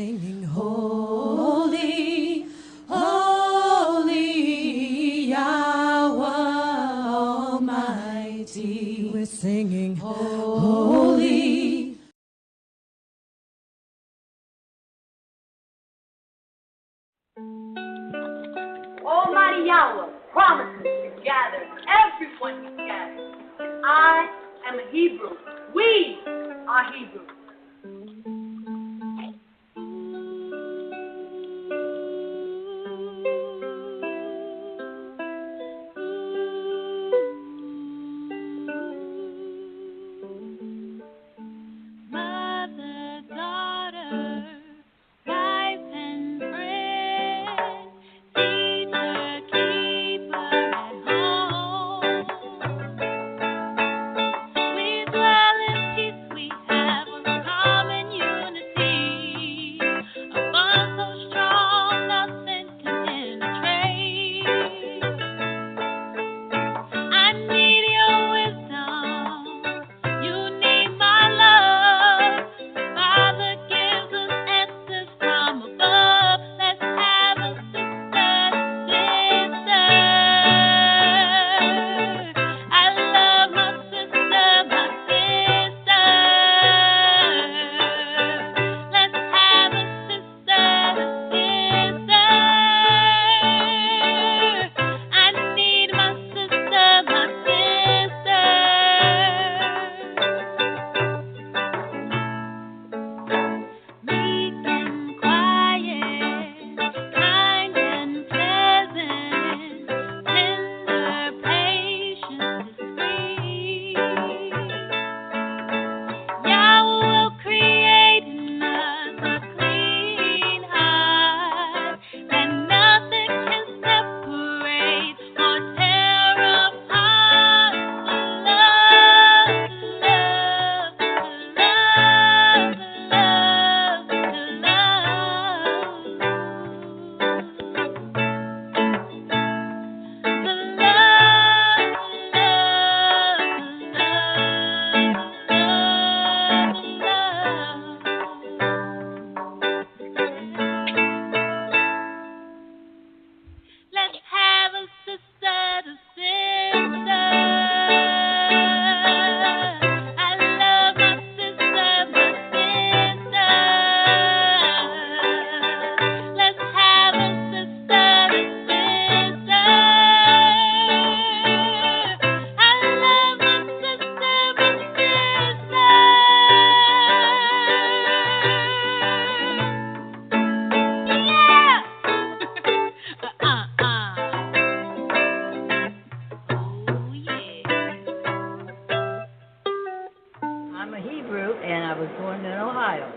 singing holy, holy Yahweh Almighty. We're singing holy. Almighty Yahweh promises to gather everyone together. And I am a Hebrew. We are Hebrew.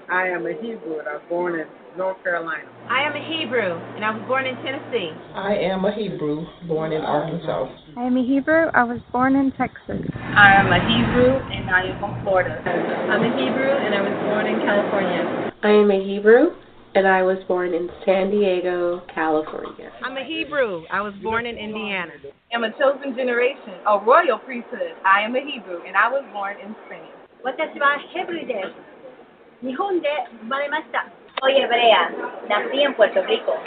I am a Hebrew, and I was born in North Carolina. I am a Hebrew, and I was born in Tennessee. I am a Hebrew, born in Arkansas. I am a Hebrew. I was born in Texas. I am a Hebrew, and I am from Florida. I'm a Hebrew, and I was born in California. I am a Hebrew, and I was born in San Diego, California. I'm a Hebrew. I was born in Indiana. I am a chosen generation, a royal priesthood. I am a Hebrew, and I was born in Spain. 私はヘブルです。日本で生まれました。Soy hebrea. Nací en Puerto Rico.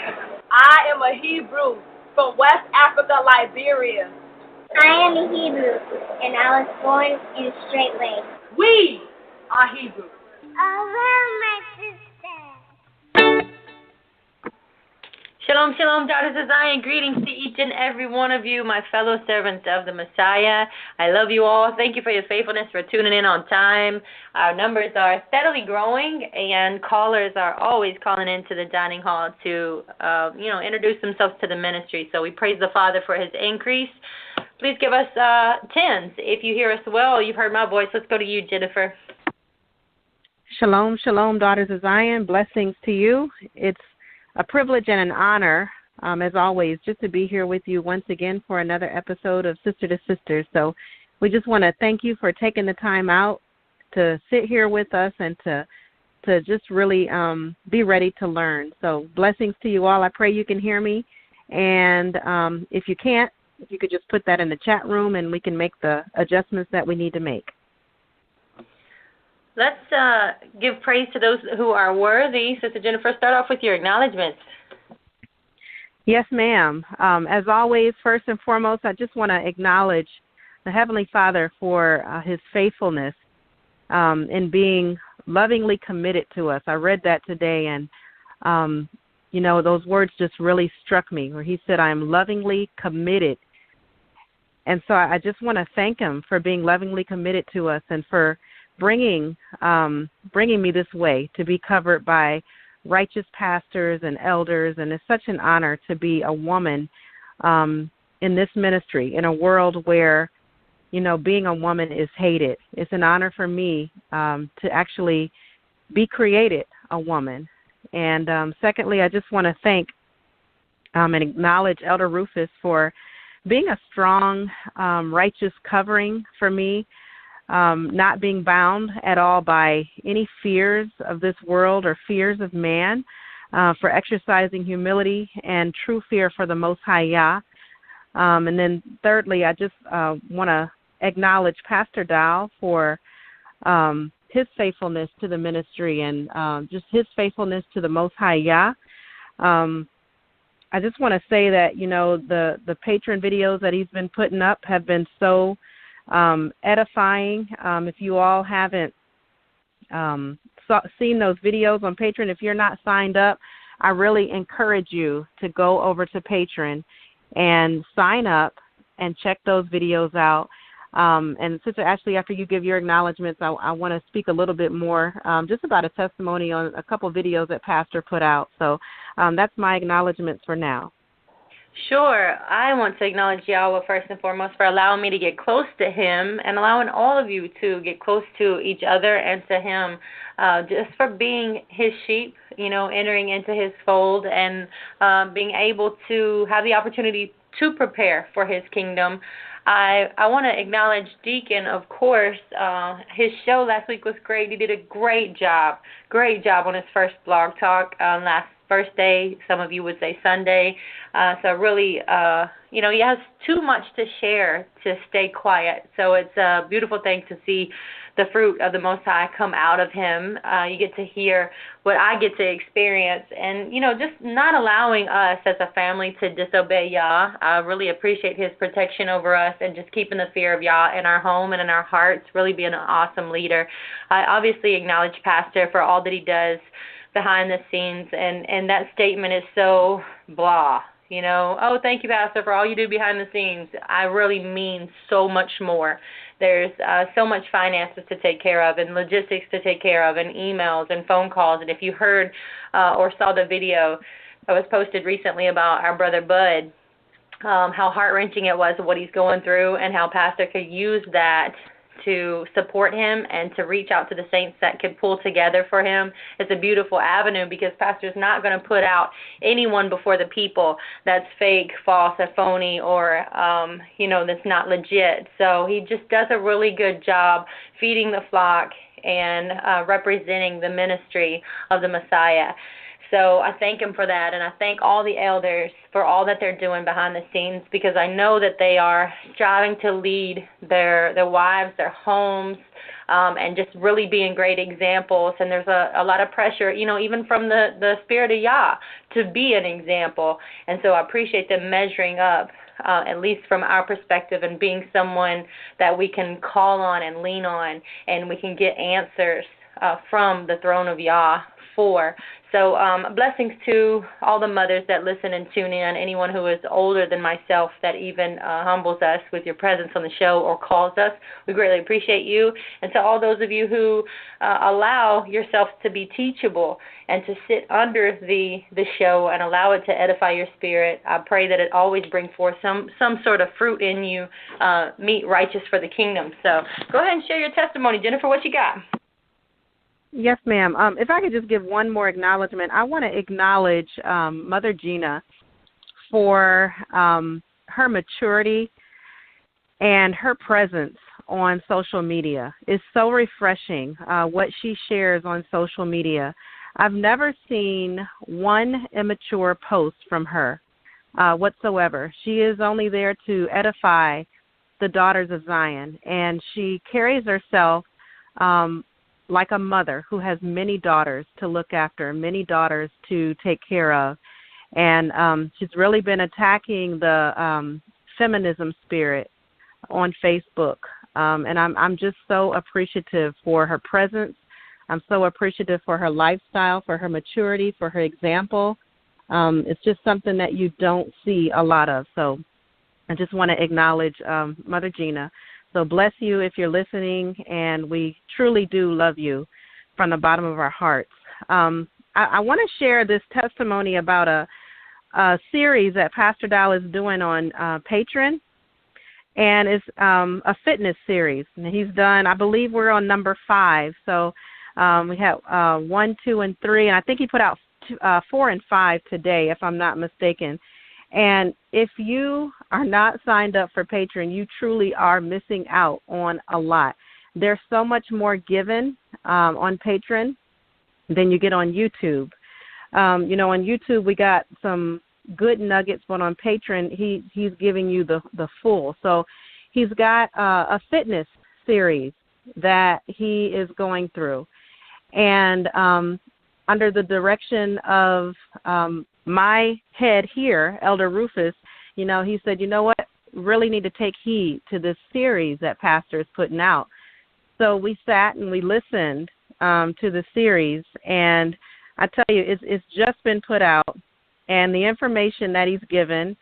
I am a Hebrew from West Africa, Liberia. I am a Hebrew, and I was born in Straitway. We are Hebrew. My sister. Shalom, shalom, daughters of Zion. Greetings to each and every one of you, my fellow servants of the Messiah. I love you all. Thank you for your faithfulness, for tuning in on time. Our numbers are steadily growing, and callers are always calling into the dining hall to, introduce themselves to the ministry. So we praise the Father for his increase. Please give us tens. If you hear us well, you've heard my voice. Let's go to you, Jennifer. Shalom, shalom, daughters of Zion. Blessings to you. It's a privilege and an honor, as always, just to be here with you once again for another episode of Sister to Sister. So we just want to thank you for taking the time out to sit here with us and to just really be ready to learn. So blessings to you all. I pray you can hear me. And if you can't, if you could just put that in the chat room and we can make the adjustments that we need to make. let's give praise to those who are worthy. Sister Jennifer, start off with your acknowledgments. Yes, ma'am. As always, first and foremost, I just want to acknowledge the Heavenly Father for his faithfulness in being lovingly committed to us. I read that today, and, those words just really struck me, where he said, I am lovingly committed. And so I just want to thank him for being lovingly committed to us and for bringing me this way to be covered by righteous pastors and elders, and it's such an honor to be a woman in this ministry in a world where, being a woman is hated. It's an honor for me to actually be created a woman. And secondly, I just want to thank and acknowledge Elder Rufus for being a strong, righteous covering for me, not being bound at all by any fears of this world or fears of man, for exercising humility and true fear for the Most High Yah. And then thirdly, I just want to acknowledge Pastor Dow for his faithfulness to the ministry and just his faithfulness to the Most High Yah. I just want to say that, the patron videos that he's been putting up have been so edifying. If you all haven't seen those videos on Patreon, if you're not signed up, I really encourage you to go over to Patreon and sign up and check those videos out. And Sister Ashley, after you give your acknowledgments, I want to speak a little bit more just about a testimony on a couple videos that Pastor put out. So that's my acknowledgments for now. Sure. I want to acknowledge Yahweh first and foremost for allowing me to get close to him and allowing all of you to get close to each other and to him, just for being his sheep, entering into his fold and being able to have the opportunity to prepare for his kingdom. I want to acknowledge Deacon, of course. His show last week was great. He did a great job on his first blog talk last Thursday. Some of you would say Sunday. So really, he has too much to share to stay quiet. So it's a beautiful thing to see the fruit of the Most High come out of him. You get to hear what I get to experience and, just not allowing us as a family to disobey Yah. I really appreciate his protection over us and just keeping the fear of Yah in our home and in our hearts, really being an awesome leader. I obviously acknowledge Pastor for all that he does behind the scenes, and that statement is so blah. Oh, thank you, Pastor, for all you do behind the scenes. I really mean so much more. There's so much finances to take care of and logistics to take care of and emails and phone calls. And if you heard or saw the video that was posted recently about our brother Bud, how heart-wrenching it was what he's going through and how Pastor could use that to support him and to reach out to the saints that could pull together for him. It's a beautiful avenue because Pastor's not going to put out anyone before the people that's fake, false, or phony, or, that's not legit. So he just does a really good job feeding the flock and representing the ministry of the Messiah. So I thank him for that, and I thank all the elders for all that they're doing behind the scenes because I know that they are striving to lead their wives, their homes, and just really being great examples. And there's a lot of pressure, even from the Spirit of Yah to be an example. And so I appreciate them measuring up, at least from our perspective, and being someone that we can call on and lean on, and we can get answers from the throne of Yah for. So blessings to all the mothers that listen and tune in, anyone who is older than myself that even humbles us with your presence on the show or calls us. We greatly appreciate you. And to all those of you who allow yourself to be teachable and to sit under the show and allow it to edify your spirit, I pray that it always brings forth some sort of fruit in you, meat righteous for the kingdom. So go ahead and share your testimony. Jennifer, what you got? Yes, ma'am. If I could just give one more acknowledgement, I want to acknowledge Mother Gina for her maturity and her presence on social media. It's so refreshing what she shares on social media. I've never seen one immature post from her whatsoever. She is only there to edify the daughters of Zion, and she carries herself like a mother who has many daughters to look after, many daughters to take care of. And she's really been attacking the feminism spirit on Facebook. And I'm just so appreciative for her presence. I'm so appreciative for her lifestyle, for her maturity, for her example. It's just something that you don't see a lot of. So I just want to acknowledge Mother Gina. So bless you if you're listening, and we truly do love you from the bottom of our hearts. I want to share this testimony about a series that Pastor Dow is doing on Patreon, and it's a fitness series. And he's done, I believe we're on number 5. So we have 1, 2, and 3, and I think he put out 4 and 5 today, if I'm not mistaken. And if you are not signed up for Patreon, you truly are missing out on a lot. There's so much more given on Patreon than you get on YouTube. On YouTube we got some good nuggets, but on Patreon he's giving you the full. So he's got a fitness series that he is going through. And under the direction of my head here, Elder Rufus, he said, you know what, really need to take heed to this series that Pastor is putting out. So we sat and we listened to the series, and I tell you, it's just been put out, and the information that he's given,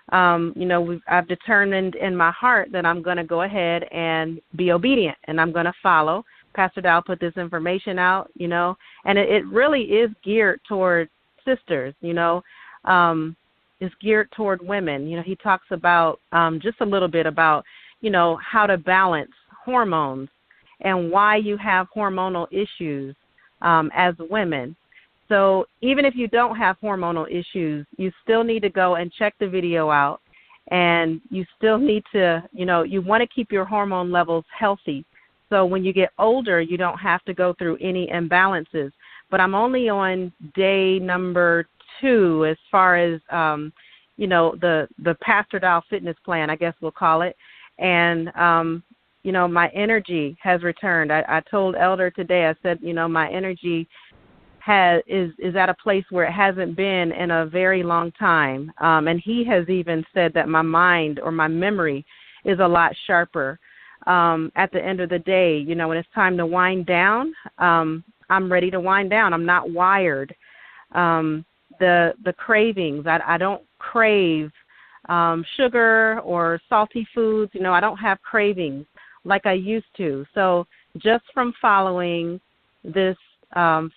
I've determined in my heart that I'm going to go ahead and be obedient, and I'm going to follow. Pastor Dow put this information out, and it really is geared toward sisters, it's geared toward women. He talks about just a little bit about, how to balance hormones and why you have hormonal issues as women. So even if you don't have hormonal issues, you still need to go and check the video out, and you still need to, you want to keep your hormone levels healthy. So when you get older, you don't have to go through any imbalances. But I'm only on day number 2 as far as, the Pastor Dow fitness plan, I guess we'll call it. And, my energy has returned. I told Elder today, I said, my energy is at a place where it hasn't been in a very long time. And he has even said that my mind or my memory is a lot sharper. At the end of the day, when it's time to wind down, I'm ready to wind down. I'm not wired. The cravings, I don't crave sugar or salty foods. I don't have cravings like I used to. So just from following this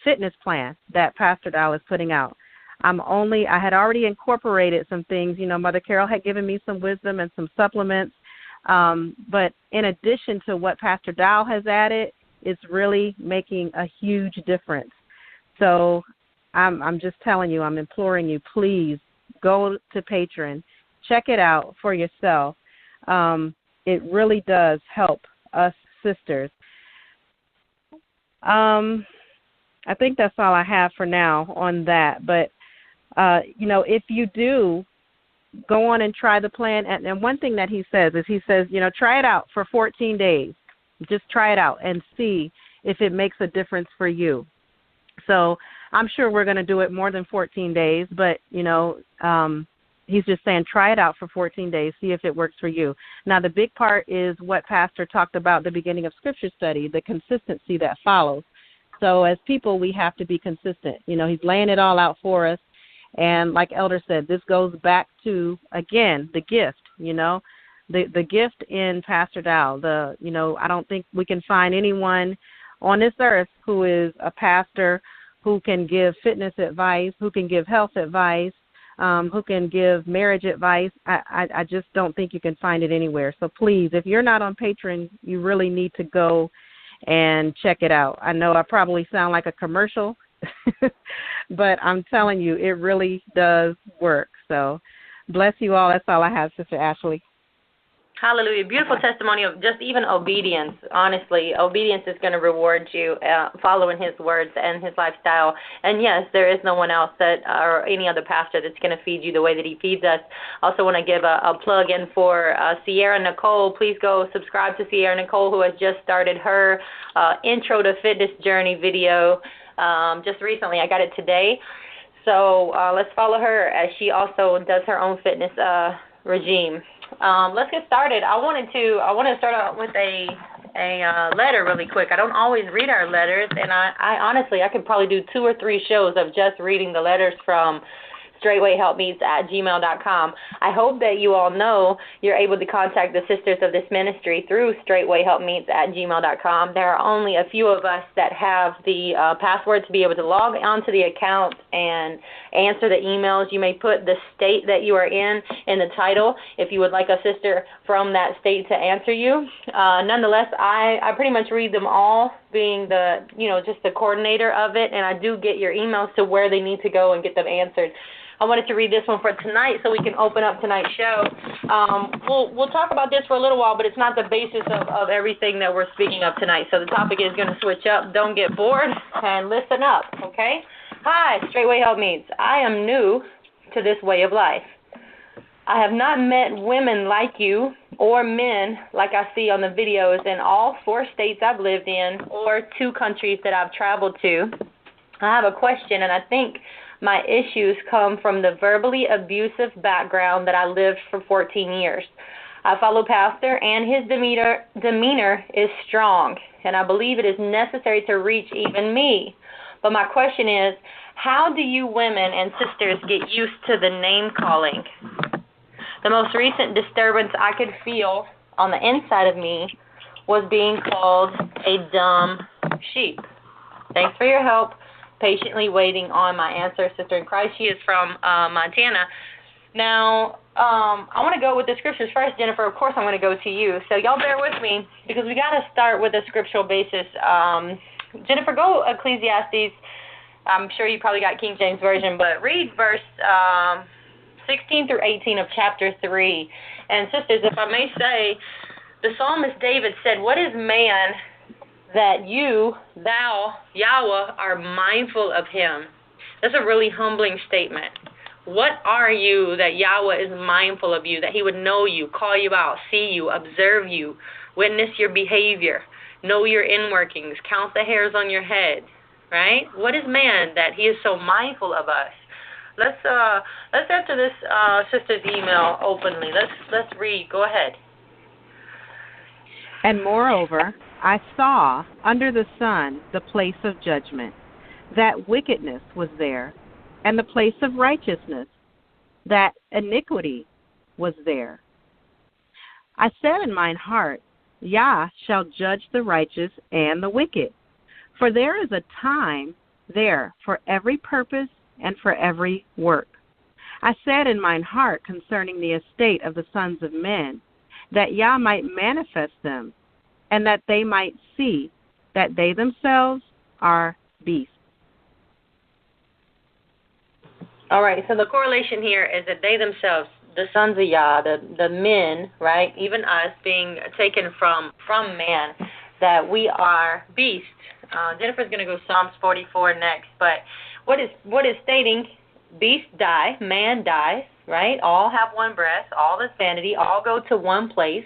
fitness plan that Pastor Dow is putting out, I had already incorporated some things. Mother Carol had given me some wisdom and some supplements. But in addition to what Pastor Dow has added, it's really making a huge difference. So I'm just telling you, I'm imploring you, please go to Patreon, check it out for yourself. It really does help us sisters. I think that's all I have for now on that. But, if you do go on and try the plan. And one thing that he says is, try it out for 14 days. Just try it out and see if it makes a difference for you. So I'm sure we're going to do it more than 14 days, but, he's just saying try it out for 14 days, see if it works for you. Now, the big part is what Pastor talked about at the beginning of Scripture study, the consistency that follows. So as people, we have to be consistent. He's laying it all out for us. And like Elder said, this goes back to, again, the gift, the gift in Pastor Dow. I don't think we can find anyone on this earth who is a pastor who can give fitness advice, who can give health advice, who can give marriage advice. I just don't think you can find it anywhere. So please, if you're not on Patreon, you really need to go and check it out. I know I probably sound like a commercial, but I'm telling you, it really does work. So bless you all. That's all I have, Sister Ashley. Hallelujah. Beautiful testimony of just even obedience. Honestly, obedience is going to reward you following his words and his lifestyle. And yes, there is no one else or any other pastor that's going to feed you the way that he feeds us. Also want to give a plug in for Sierra Nicole. Please go subscribe to Sierra Nicole, who has just started her intro to fitness journey video just recently. I got it today. So let's follow her as she also does her own fitness regime. Let's get started. I want to start out with a letter really quick. I don't always read our letters, and I honestly could probably do 2 or 3 shows of just reading the letters from Straitway Helpmeets at gmail.com. I hope that you all know you're able to contact the sisters of this ministry through Straitway Helpmeets at gmail.com. There are only a few of us that have the password to be able to log onto the account and answer the emails. You may put the state that you are in the title if you would like a sister from that state to answer you. Nonetheless, I pretty much read them all, being just the coordinator of it, and I do get your emails to where they need to go and get them answered. I wanted to read this one for tonight so we can open up tonight's show. We'll talk about this for a little while, but it's not the basis of everything that we're speaking of tonight. So the topic is going to switch up. Don't get bored and listen up, okay? Hi, Straitway Helpmeets. I am new to this way of life. I have not met women like you or men like I see on the videos in all 4 states I've lived in or 2 countries that I've traveled to. I have a question, and I think my issues come from the verbally abusive background that I lived for 14 years. I follow Pastor, and his demeanor is strong, and I believe it is necessary to reach even me. But my question is, how do you women and sisters get used to the name calling? The most recent disturbance I could feel on the inside of me was being called a dumb sheep. Thanks for your help. Patiently waiting on my answer, sister in Christ. She is from Montana. Now, I want to go with the scriptures first, Jennifer. Of course, I'm going to go to you. So y'all bear with me because we got to start with a scriptural basis. Jennifer, go Ecclesiastes. I'm sure you probably got King James Version, but read verse 16 through 18 of chapter 3. And sisters, if I may say, the psalmist David said, "What is man that you, thou, Yahweh, are mindful of him?" That's a really humbling statement. What are you that Yahweh is mindful of you, that he would know you, call you out, see you, observe you, witness your behavior, know your inworkings, count the hairs on your head, right? What is man that he is so mindful of us? Let's answer this sister's email openly. Let's read. Go ahead. And moreover, I saw under the sun the place of judgment, that wickedness was there, and the place of righteousness, that iniquity was there. I said in mine heart, Yah shall judge the righteous and the wicked, for there is a time there for every purpose and for every work. I said in mine heart concerning the estate of the sons of men, that Yah might manifest them, and that they might see that they themselves are beasts. All right, so the correlation here is that they themselves, the sons of Yah, the men, right, even us being taken from man, that we are beasts. Jennifer's going to go Psalms 44 next, but what is stating, beasts die, man dies, right? All have one breath, all is vanity, all go to one place,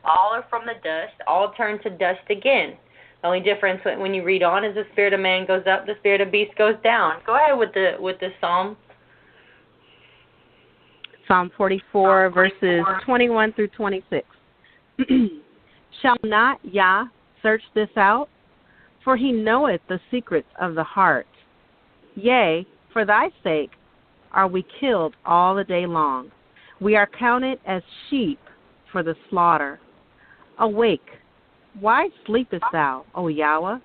all are from the dust, all turn to dust again. The only difference when you read on is the spirit of man goes up, the spirit of beast goes down. Go ahead with the psalm. Psalm 44, verses 21 through 26. Shall not Yah search this out? For he knoweth the secrets of the heart. Yea, for thy sake are we killed all the day long. We are counted as sheep for the slaughter. Awake, why sleepest thou, O Yahweh?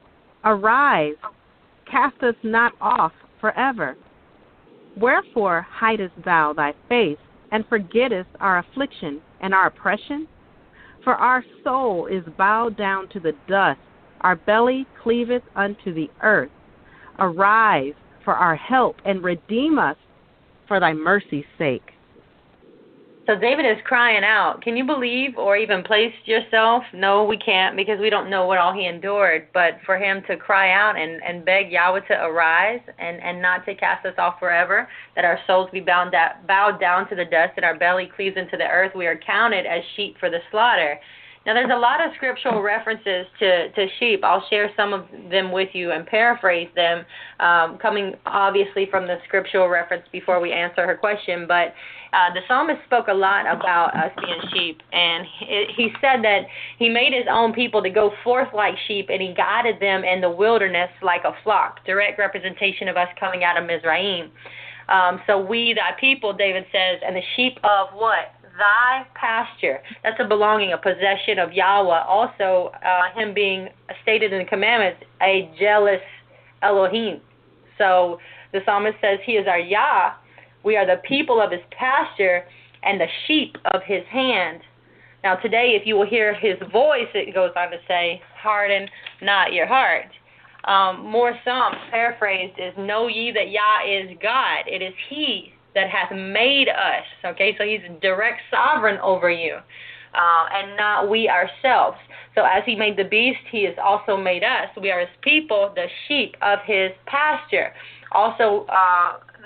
Arise, cast us not off forever. Wherefore hidest thou thy face, and forgettest our affliction and our oppression? For our soul is bowed down to the dust, our belly cleaveth unto the earth. Arise for our help, and redeem us for thy mercy's sake. So David is crying out. Can you believe or even place yourself? No, we can't, because we don't know what all he endured. But for him to cry out and beg Yahweh to arise and not to cast us off forever, that our souls be bowed down to the dust and our belly cleaves into the earth, we are counted as sheep for the slaughter. Now, there's a lot of scriptural references to sheep. I'll share some of them with you and paraphrase them, coming obviously from the scriptural reference before we answer her question. But the psalmist spoke a lot about us being sheep, and he said that he made his own people to go forth like sheep, and he guided them in the wilderness like a flock, direct representation of us coming out of Mizraim. So we, thy people, David says, and the sheep of what? Thy pasture. That's a belonging, a possession of Yahweh. Also, him being stated in the commandments, a jealous Elohim. So the psalmist says he is our Yah. We are the people of his pasture and the sheep of his hand. Now today, if you will hear his voice, it goes on to say, harden not your heart. More Psalms paraphrased is, know ye that Yah is God. It is he that hath made us. Okay, so he's direct sovereign over you, and not we ourselves. So as he made the beast, he has also made us. We are his people, the sheep of his pasture. Also,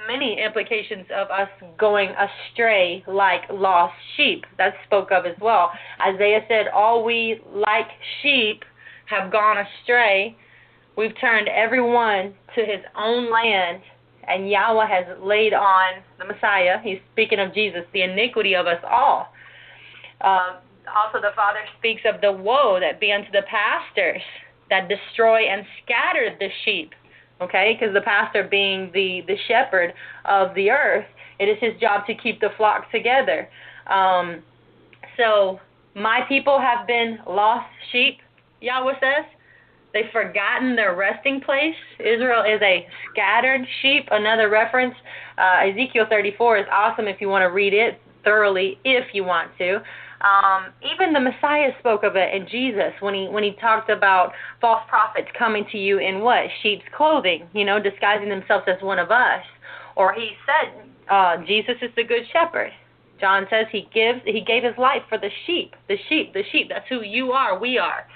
many implications of us going astray like lost sheep. That's spoke of as well. Isaiah said, all we like sheep have gone astray. We've turned everyone to his own land, and Yahweh has laid on the Messiah, he's speaking of Jesus, the iniquity of us all. Also, the Father speaks of the woe that be unto the pastors that destroy and scatter the sheep. Okay, because the pastor being the shepherd of the earth, it is his job to keep the flock together. So my people have been lost sheep, Yahweh says. They've forgotten their resting place. Israel is a scattered sheep. Another reference, Ezekiel 34 is awesome if you want to read it thoroughly, if you want to. Even the Messiah spoke of it in Jesus when he talked about false prophets coming to you in what? Sheep's clothing, disguising themselves as one of us. Or he said, Jesus is the good shepherd. John says he gave his life for the sheep. That's who you are, we are.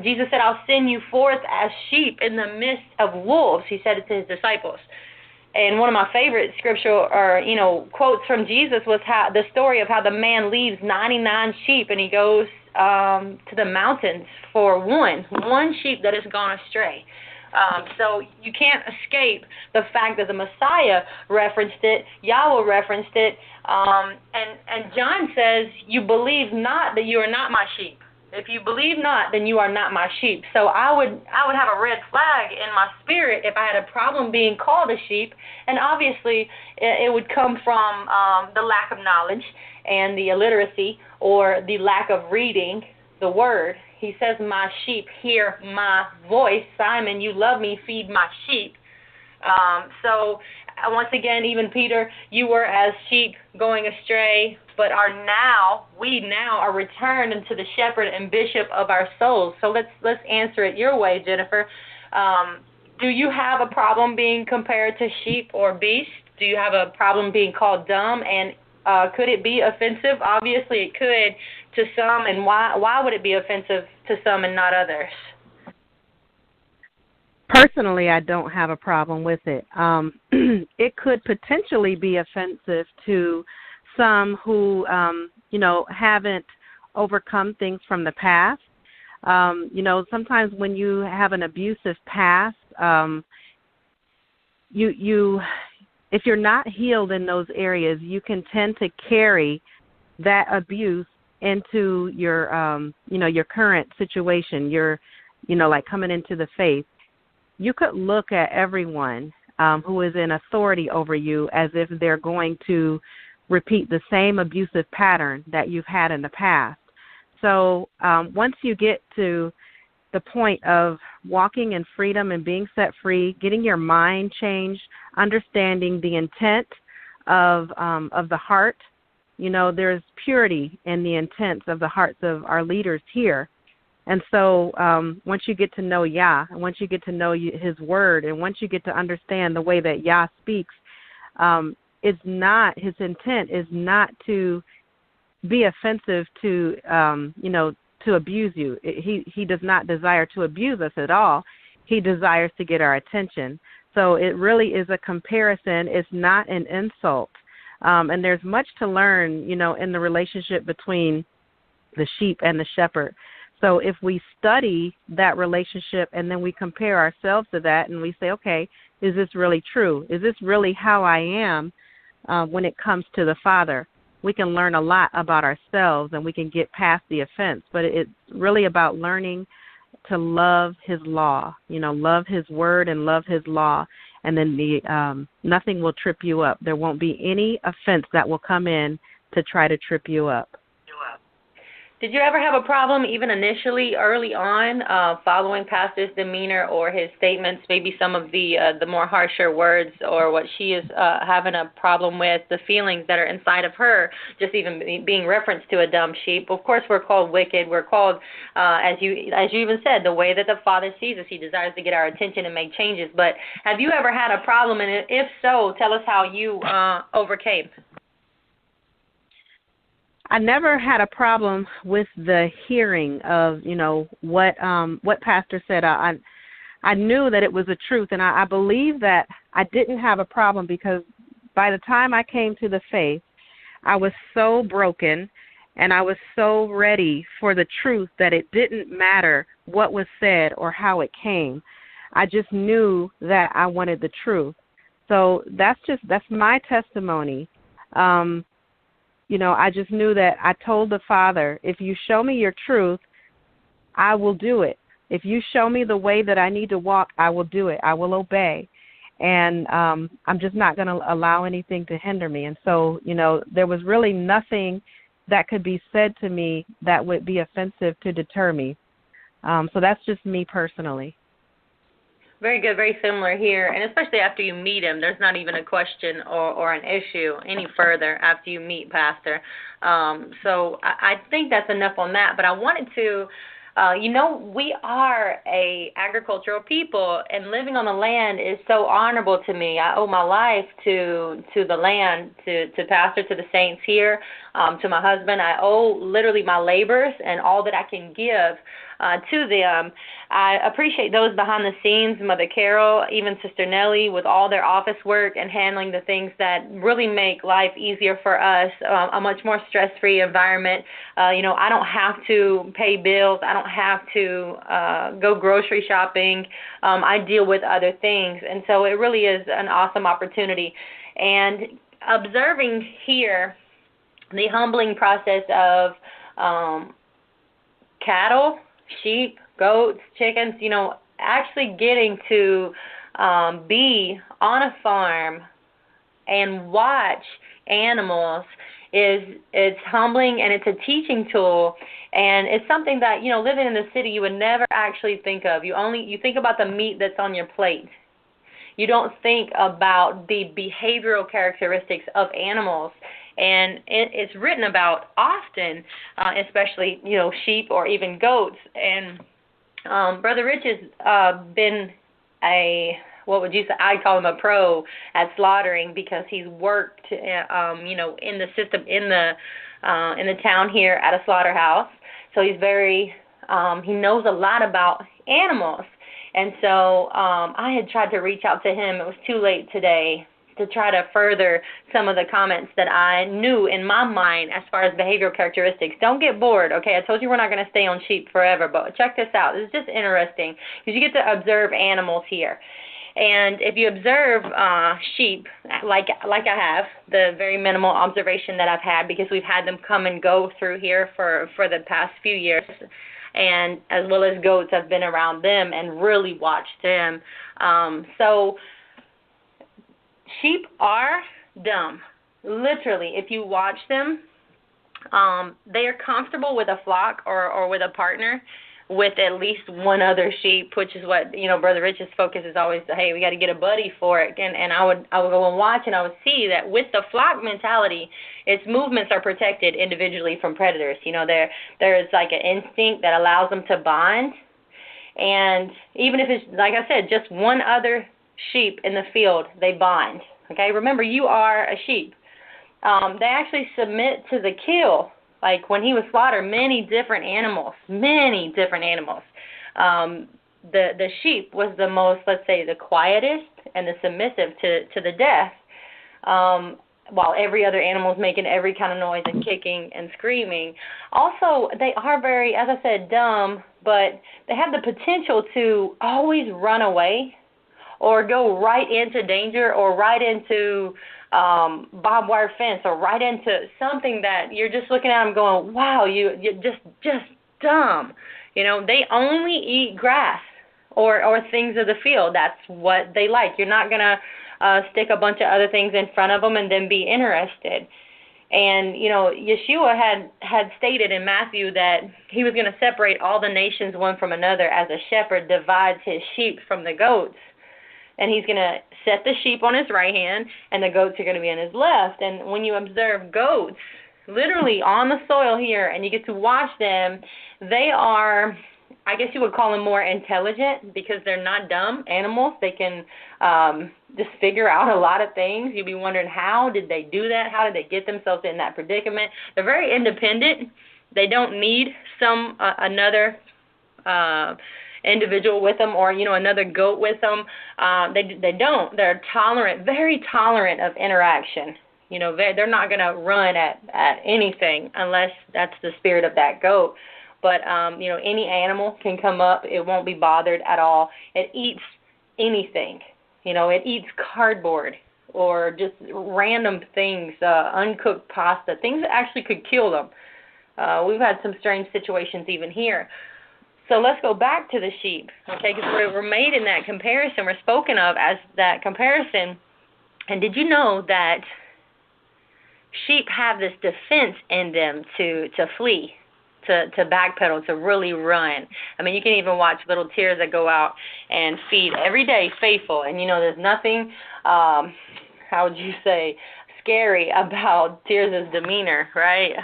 Jesus said, I'll send you forth as sheep in the midst of wolves. He said it to his disciples. And one of my favorite scriptural quotes from Jesus was the story of how the man leaves 99 sheep and he goes to the mountains for one sheep that has gone astray. So you can't escape the fact that the Messiah referenced it, Yahweh referenced it, and John says, you believe not that you are not my sheep. If you believe not, then you are not my sheep. So I would have a red flag in my spirit if I had a problem being called a sheep. And obviously, it would come from the lack of knowledge and the illiteracy or the lack of reading the word. He says, my sheep hear my voice. Simon, you love me, feed my sheep. So once again, even Peter, you were as sheep going astray, but we now are returned unto the shepherd and bishop of our souls. So let's answer it your way, Jennifer. Do you have a problem being compared to sheep or beast? Do you have a problem being called dumb? And could it be offensive? Obviously it could to some, and why would it be offensive to some and not others? Personally, I don't have a problem with it. It could potentially be offensive to some who, haven't overcome things from the past. Sometimes when you have an abusive past, if you're not healed in those areas, you can tend to carry that abuse into your, your current situation. You're, like coming into the faith. You could look at everyone who is in authority over you as if they're going to repeat the same abusive pattern that you've had in the past. So once you get to the point of walking in freedom and being set free, getting your mind changed, understanding the intent of the heart, there's purity in the intents of the hearts of our leaders here. And so once you get to know Yah, and once you get to know his word, and once you get to understand the way that Yah speaks, his intent is not to be offensive to, to abuse you. He does not desire to abuse us at all. He desires to get our attention. So it really is a comparison. It's not an insult. And there's much to learn, in the relationship between the sheep and the shepherd. So if we study that relationship and then we compare ourselves to that and we say, okay, is this really true? Is this really how I am when it comes to the Father? We can learn a lot about ourselves and we can get past the offense. But it's really about learning to love his law, love his word and love his law. And then nothing will trip you up. There won't be any offense that will come in to try to trip you up. Did you ever have a problem even initially, early on, following Pastor's demeanor or his statements, maybe some of the more harsher words or what she is having a problem with, the feelings that are inside of her, just even being referenced to a dumb sheep? Of course, we're called wicked. We're called, as you even said, the way that the Father sees us. He desires to get our attention and make changes. But have you ever had a problem? And if so, tell us how you overcame. I never had a problem with the hearing of, what Pastor said. I knew that it was the truth, and I believe that I didn't have a problem because by the time I came to the faith, I was so broken and I was so ready for the truth that it didn't matter what was said or how it came. I just knew that I wanted the truth. So that's my testimony. I just knew that I told the Father, if you show me your truth, I will do it. If you show me the way that I need to walk, I will do it. I will obey. And I'm just not going to allow anything to hinder me. And so, there was really nothing that could be said to me that would be offensive to deter me. So that's just me personally. Very good, very similar here, and especially after you meet him, there's not even a question or an issue any further after you meet Pastor. So I think that's enough on that, but I wanted to, we are a agricultural people, and living on the land is so honorable to me. I owe my life to the land, to Pastor, to the saints here, to my husband. I owe literally my labors and all that I can give to them. I appreciate those behind the scenes, Mother Carol, even Sister Nellie, with all their office work and handling the things that really make life easier for us, a much more stress-free environment. I don't have to pay bills. I don't have to go grocery shopping. I deal with other things, and so it really is an awesome opportunity. And observing here the humbling process of cattle, sheep, goats, chickens, actually getting to be on a farm and watch animals it's humbling, and it's a teaching tool, and it's something that, living in the city you would never actually think of. You think about the meat that's on your plate. You don't think about the behavioral characteristics of animals. And it's written about often, especially, sheep or even goats. And Brother Rich has been what would you say? I'd call him a pro at slaughtering because he's worked, in the system, in the town here at a slaughterhouse. So he's he knows a lot about animals. And so I had tried to reach out to him. It was too late today to try to further some of the comments that I knew in my mind as far as behavioral characteristics. Don't get bored, okay? I told you we're not going to stay on sheep forever, but check this out. This is just interesting because you get to observe animals here. And if you observe sheep, like I have, the very minimal observation that I've had, because we've had them come and go through here for the past few years, and as well as goats, I've been around them and really watched them. So sheep are dumb. Literally, if you watch them, they are comfortable with a flock or with a partner, with at least one other sheep, which is what, Brother Rich's focus is always, hey, we got to get a buddy for it. And I would go and watch, and I would see that with the flock mentality, its movements are protected individually from predators. There is like an instinct that allows them to bond. And even if it's, like I said, just one other sheep in the field, they bond. Okay, remember, you are a sheep. They actually submit to the kill Like when he would slaughter many different animals. The sheep was the most, let's say, the quietest and the submissive to the death, while every other animal is making every kind of noise and kicking and screaming. Also, they are very, as I said, dumb, but they have the potential to always run away or go right into danger or right into barbed wire fence or right into something that you're just looking at them going, wow, you're just dumb. You know, they only eat grass or things of the field. That's what they like. You're not going to stick a bunch of other things in front of them and then be interested. And, you know, Yeshua had stated in Matthew that he was going to separate all the nations one from another as a shepherd divides his sheep from the goats. And he's going to set the sheep on his right hand and the goats are going to be on his left. And when you observe goats literally on the soil here and you get to watch them, they are, I guess you would call them more intelligent because they're not dumb animals. They can just figure out a lot of things. You'd be wondering, how did they do that? How did they get themselves in that predicament? They're very independent. They don't need another individual with them or, you know, another goat with them. They don't. They're tolerant, very tolerant of interaction. You know, they're not going to run at anything unless that's the spirit of that goat. But, you know, any animal can come up. It won't be bothered at all. It eats anything. You know, it eats cardboard or just random things, uncooked pasta, things that actually could kill them. We've had some strange situations even here. So let's go back to the sheep, okay, because we're made in that comparison. We're spoken of as that comparison. And did you know that sheep have this defense in them to flee? To backpedal, to really run. I mean, you can even watch little tears that go out and feed every day faithful. And, you know, there's nothing, how would you say, scary about Tears' demeanor, right?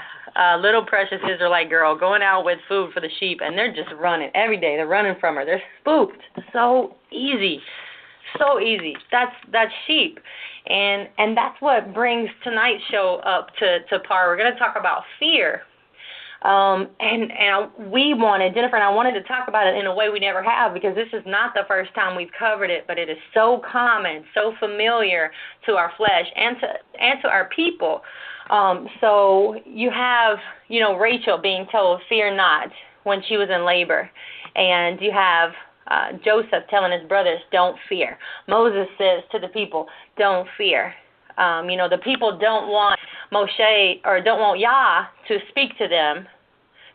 Little precious Israelite girl going out with food for the sheep, and they're just running every day. They're running from her. They're spooked. So easy. So easy. That's sheep. And that's what brings tonight's show up to par. We're going to talk about fear. And we wanted, Jennifer and I wanted to talk about it in a way we never have, because this is not the first time we've covered it, but it is so common, so familiar to our flesh and to our people. So you have, you know, Rachel being told, fear not, when she was in labor. And you have Joseph telling his brothers, don't fear. Moses says to the people, don't fear. You know, the people don't want Moshe, or don't want Yah to speak to them.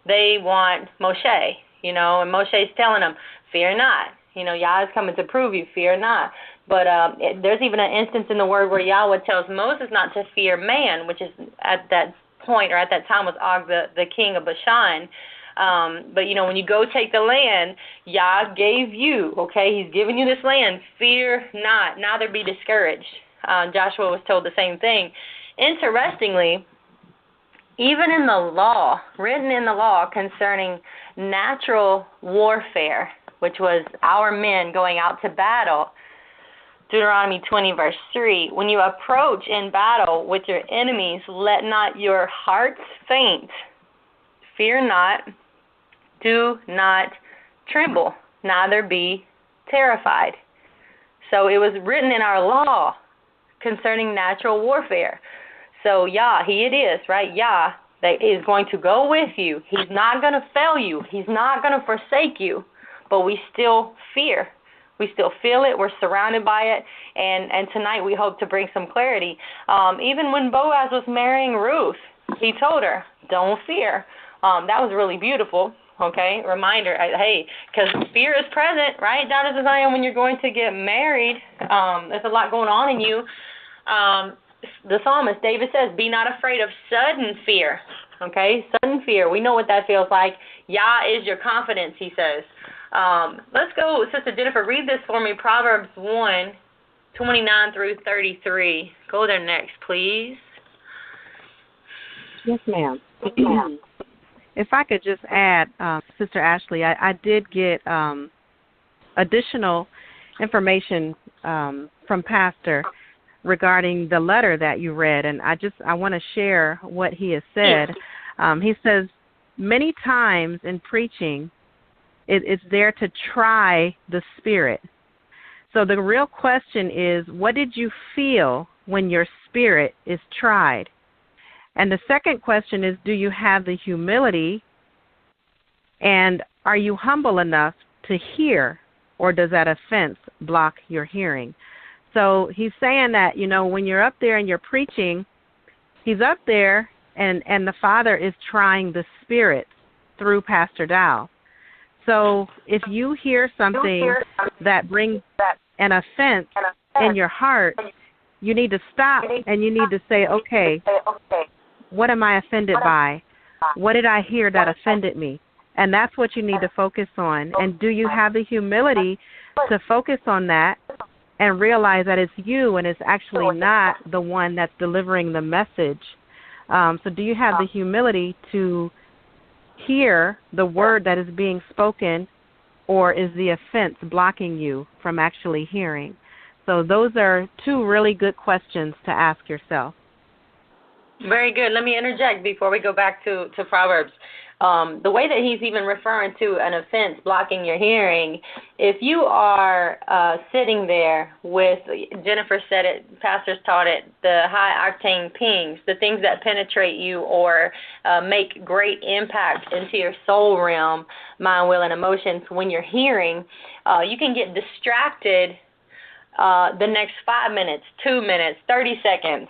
They want Moshe, you know, and Moshe's telling them, fear not. You know, Yah is coming to prove you, fear not. But there's even an instance in the word where Yahweh tells Moses not to fear man, which is at that point or at that time was Og, the king of Bashan. But, you know, when you go take the land, Yah gave you, okay, he's giving you this land, fear not, neither be discouraged. Joshua was told the same thing. Interestingly, even in the law, written in the law concerning natural warfare, which was our men going out to battle, Deuteronomy 20, verse 3, when you approach in battle with your enemies, let not your hearts faint. Fear not, do not tremble, neither be terrified. So it was written in our law concerning natural warfare. So Yah, he it is, right? Yah, that is going to go with you. He's not going to fail you. He's not going to forsake you. But we still fear. We still feel it. We're surrounded by it. And tonight we hope to bring some clarity. Even when Boaz was marrying Ruth, he told her, don't fear. That was really beautiful. Okay, reminder, hey, because fear is present, right, daughters of Zion, when you're going to get married. There's a lot going on in you. The psalmist, David says, be not afraid of sudden fear. Okay, sudden fear. We know what that feels like. Yah is your confidence, he says. Let's go, Sister Jennifer, read this for me, Proverbs 1, 29 through 33. Go there next, please. Yes, ma'am. If I could just add, Sister Ashley, I did get additional information from Pastor regarding the letter that you read, and I want to share what he has said. He says, many times in preaching, it's there to try the spirit. So the real question is, what did you feel when your spirit is tried? And the second question is, do you have the humility, and are you humble enough to hear, or does that offense block your hearing? So he's saying that, when you're up there and you're preaching, he's up there and the Father is trying the spirit through Pastor Dow. So if you hear something that brings an offense in your heart, you need to stop and you need to say, okay, what am I offended by? What did I hear that offended me? And that's what you need to focus on. And do you have the humility to focus on that and realize that it's you and it's actually not the one that's delivering the message? So do you have the humility to hear the word that is being spoken, or is the offense blocking you from actually hearing? So those are two really good questions to ask yourself. Very good. Let me interject before we go back to Proverbs. The way that he's even referring to an offense blocking your hearing, if you are sitting there with, Jennifer said it, pastors taught it, the high-octane pings, the things that penetrate you or make great impact into your soul realm, mind, will, and emotions, when you're hearing, you can get distracted the next 5 minutes, 2 minutes, 30 seconds,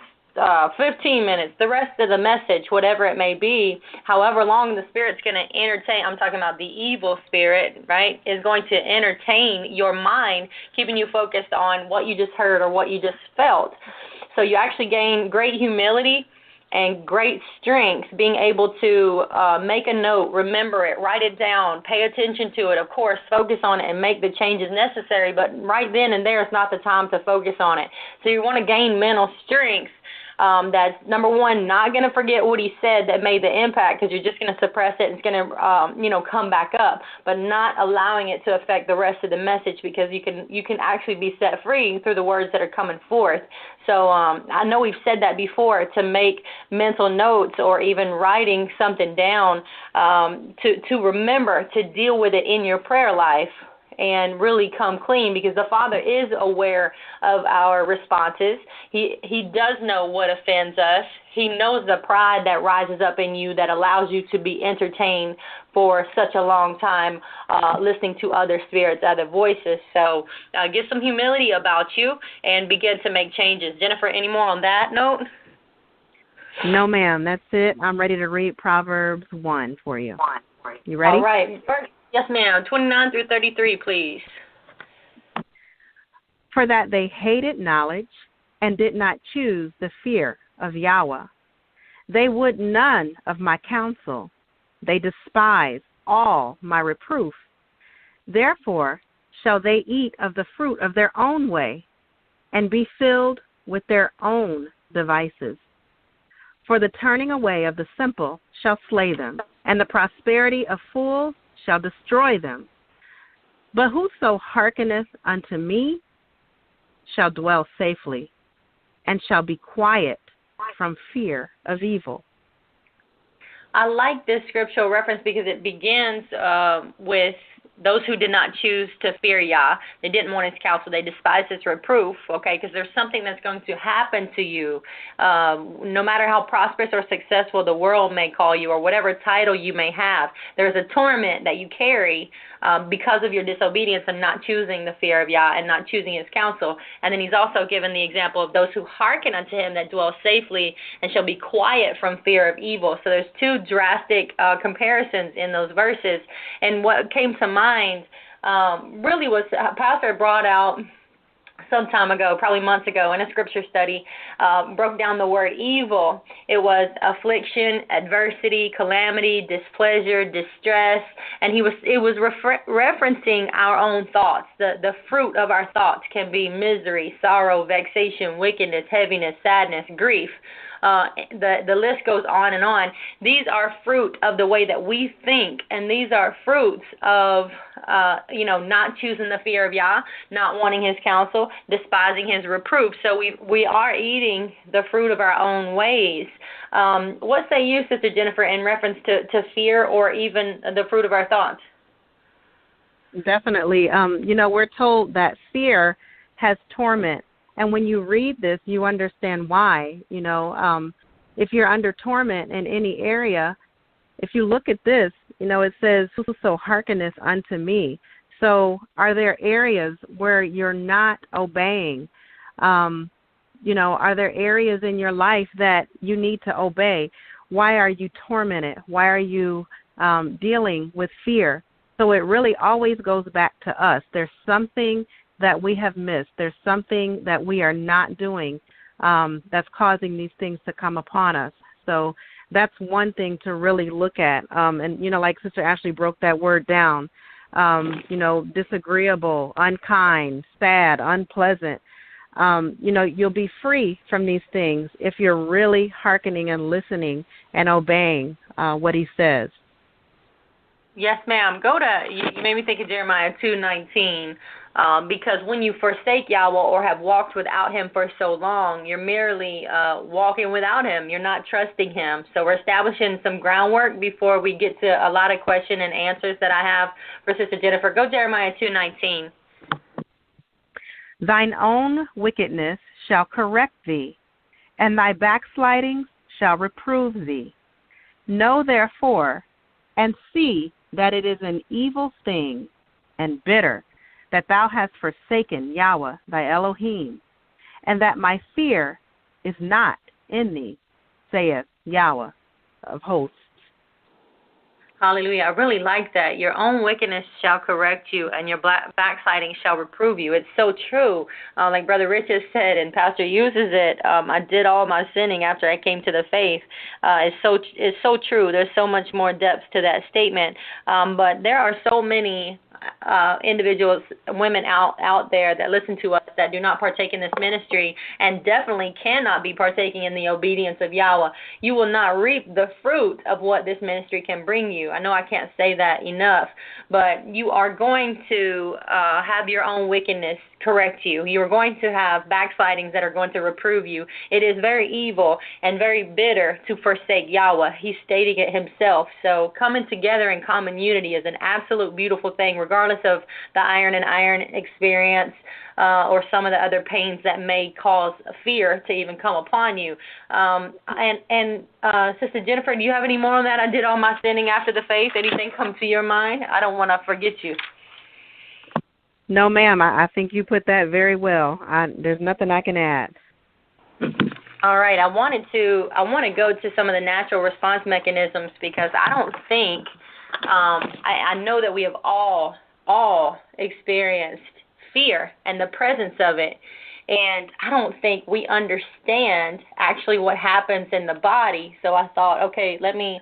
15 minutes, the rest of the message, whatever it may be, however long the Spirit's going to entertain, I'm talking about the evil spirit, right, is going to entertain your mind, keeping you focused on what you just heard or what you just felt. So you actually gain great humility and great strength, being able to make a note, remember it, write it down, pay attention to it, of course, focus on it and make the changes necessary, but right then and there is not the time to focus on it. So you want to gain mental strength. That's, number one, not going to forget what he said that made the impact, because you're just going to suppress it and it's going to, come back up, but not allowing it to affect the rest of the message, because you can actually be set free through the words that are coming forth. So I know we've said that before, to make mental notes or even writing something down to remember to deal with it in your prayer life and really come clean, because the Father is aware of our responses. He does know what offends us. He knows the pride that rises up in you that allows you to be entertained for such a long time, listening to other spirits, other voices. So get some humility about you and begin to make changes. Jennifer, any more on that note? No, ma'am. That's it. I'm ready to read Proverbs 1 for you. You ready? All right. Yes, ma'am. 29 through 33, please. For that they hated knowledge and did not choose the fear of Yahweh. They would none of my counsel. They despise all my reproof. Therefore shall they eat of the fruit of their own way and be filled with their own devices. For the turning away of the simple shall slay them, and the prosperity of fools shall destroy them. But whoso hearkeneth unto me shall dwell safely, and shall be quiet from fear of evil. I like this scriptural reference because it begins with those who did not choose to fear Yah. They didn't want his counsel. They despised his reproof, okay, because there's something that's going to happen to you. No matter how prosperous or successful the world may call you or whatever title you may have, there's a torment that you carry because of your disobedience and not choosing the fear of Yah and not choosing his counsel. And then he's also given the example of those who hearken unto him that dwell safely and shall be quiet from fear of evil. So there's two drastic comparisons in those verses. And what came to mind really was Pastor brought out some time ago, probably months ago, in a scripture study, broke down the word evil. It was affliction, adversity, calamity, displeasure, distress, and it was referencing our own thoughts. The fruit of our thoughts can be misery, sorrow, vexation, wickedness, heaviness, sadness, grief. The list goes on and on. These are fruit of the way that we think, and these are fruits of, not choosing the fear of Yah, not wanting His counsel, despising His reproof. So we are eating the fruit of our own ways. What say you, Sister Jennifer, in reference to fear or even the fruit of our thoughts? Definitely. We're told that fear has torment. And when you read this, you understand why. If you're under torment in any area, if you look at this, it says, "Whoso hearkeneth unto me." So are there areas where you're not obeying? Are there areas in your life that you need to obey? Why are you tormented? Why are you dealing with fear? So it really always goes back to us. There's something that we have missed. There's something that we are not doing that's causing these things to come upon us. So that's one thing to really look at. And, like Sister Ashley broke that word down, disagreeable, unkind, sad, unpleasant. You'll be free from these things if you're really hearkening and listening and obeying what He says. Yes, ma'am. You made me think of Jeremiah 2:19, because when you forsake Yahweh or have walked without Him for so long, you're merely walking without Him. You're not trusting Him. So we're establishing some groundwork before we get to a lot of question and answers that I have for Sister Jennifer. Go Jeremiah 2:19. Thine own wickedness shall correct thee, and thy backslidings shall reprove thee. Know therefore, and see that it is an evil thing and bitter that thou hast forsaken Yahweh thy Elohim, and that my fear is not in thee, saith Yahweh of hosts. Hallelujah. I really like that. Your own wickedness shall correct you, and your backsliding shall reprove you. It's so true. Like Brother Rich has said, and Pastor uses it, I did all my sinning after I came to the faith. It's so true. There's so much more depth to that statement. But there are so many individuals, women out there that listen to us that do not partake in this ministry and definitely cannot be partaking in the obedience of Yahweh. You will not reap the fruit of what this ministry can bring you. I know I can't say that enough, but you are going to have your own wickedness correct you. You are going to have backslidings that are going to reprove you. It is very evil and very bitter to forsake Yahweh. He's stating it Himself. So coming together in common unity is an absolute beautiful thing, regardless of the iron and iron experience or some of the other pains that may cause fear to even come upon you. Sister Jennifer, do you have any more on that? I did all my sinning after the faith. Anything come to your mind? I don't want to forget you. No, ma'am. I think you put that very well. There's nothing I can add. All right. I want to go to some of the natural response mechanisms, because I don't think I know that we have all experienced fear and the presence of it, and I don't think we understand actually what happens in the body. So I thought, okay, let me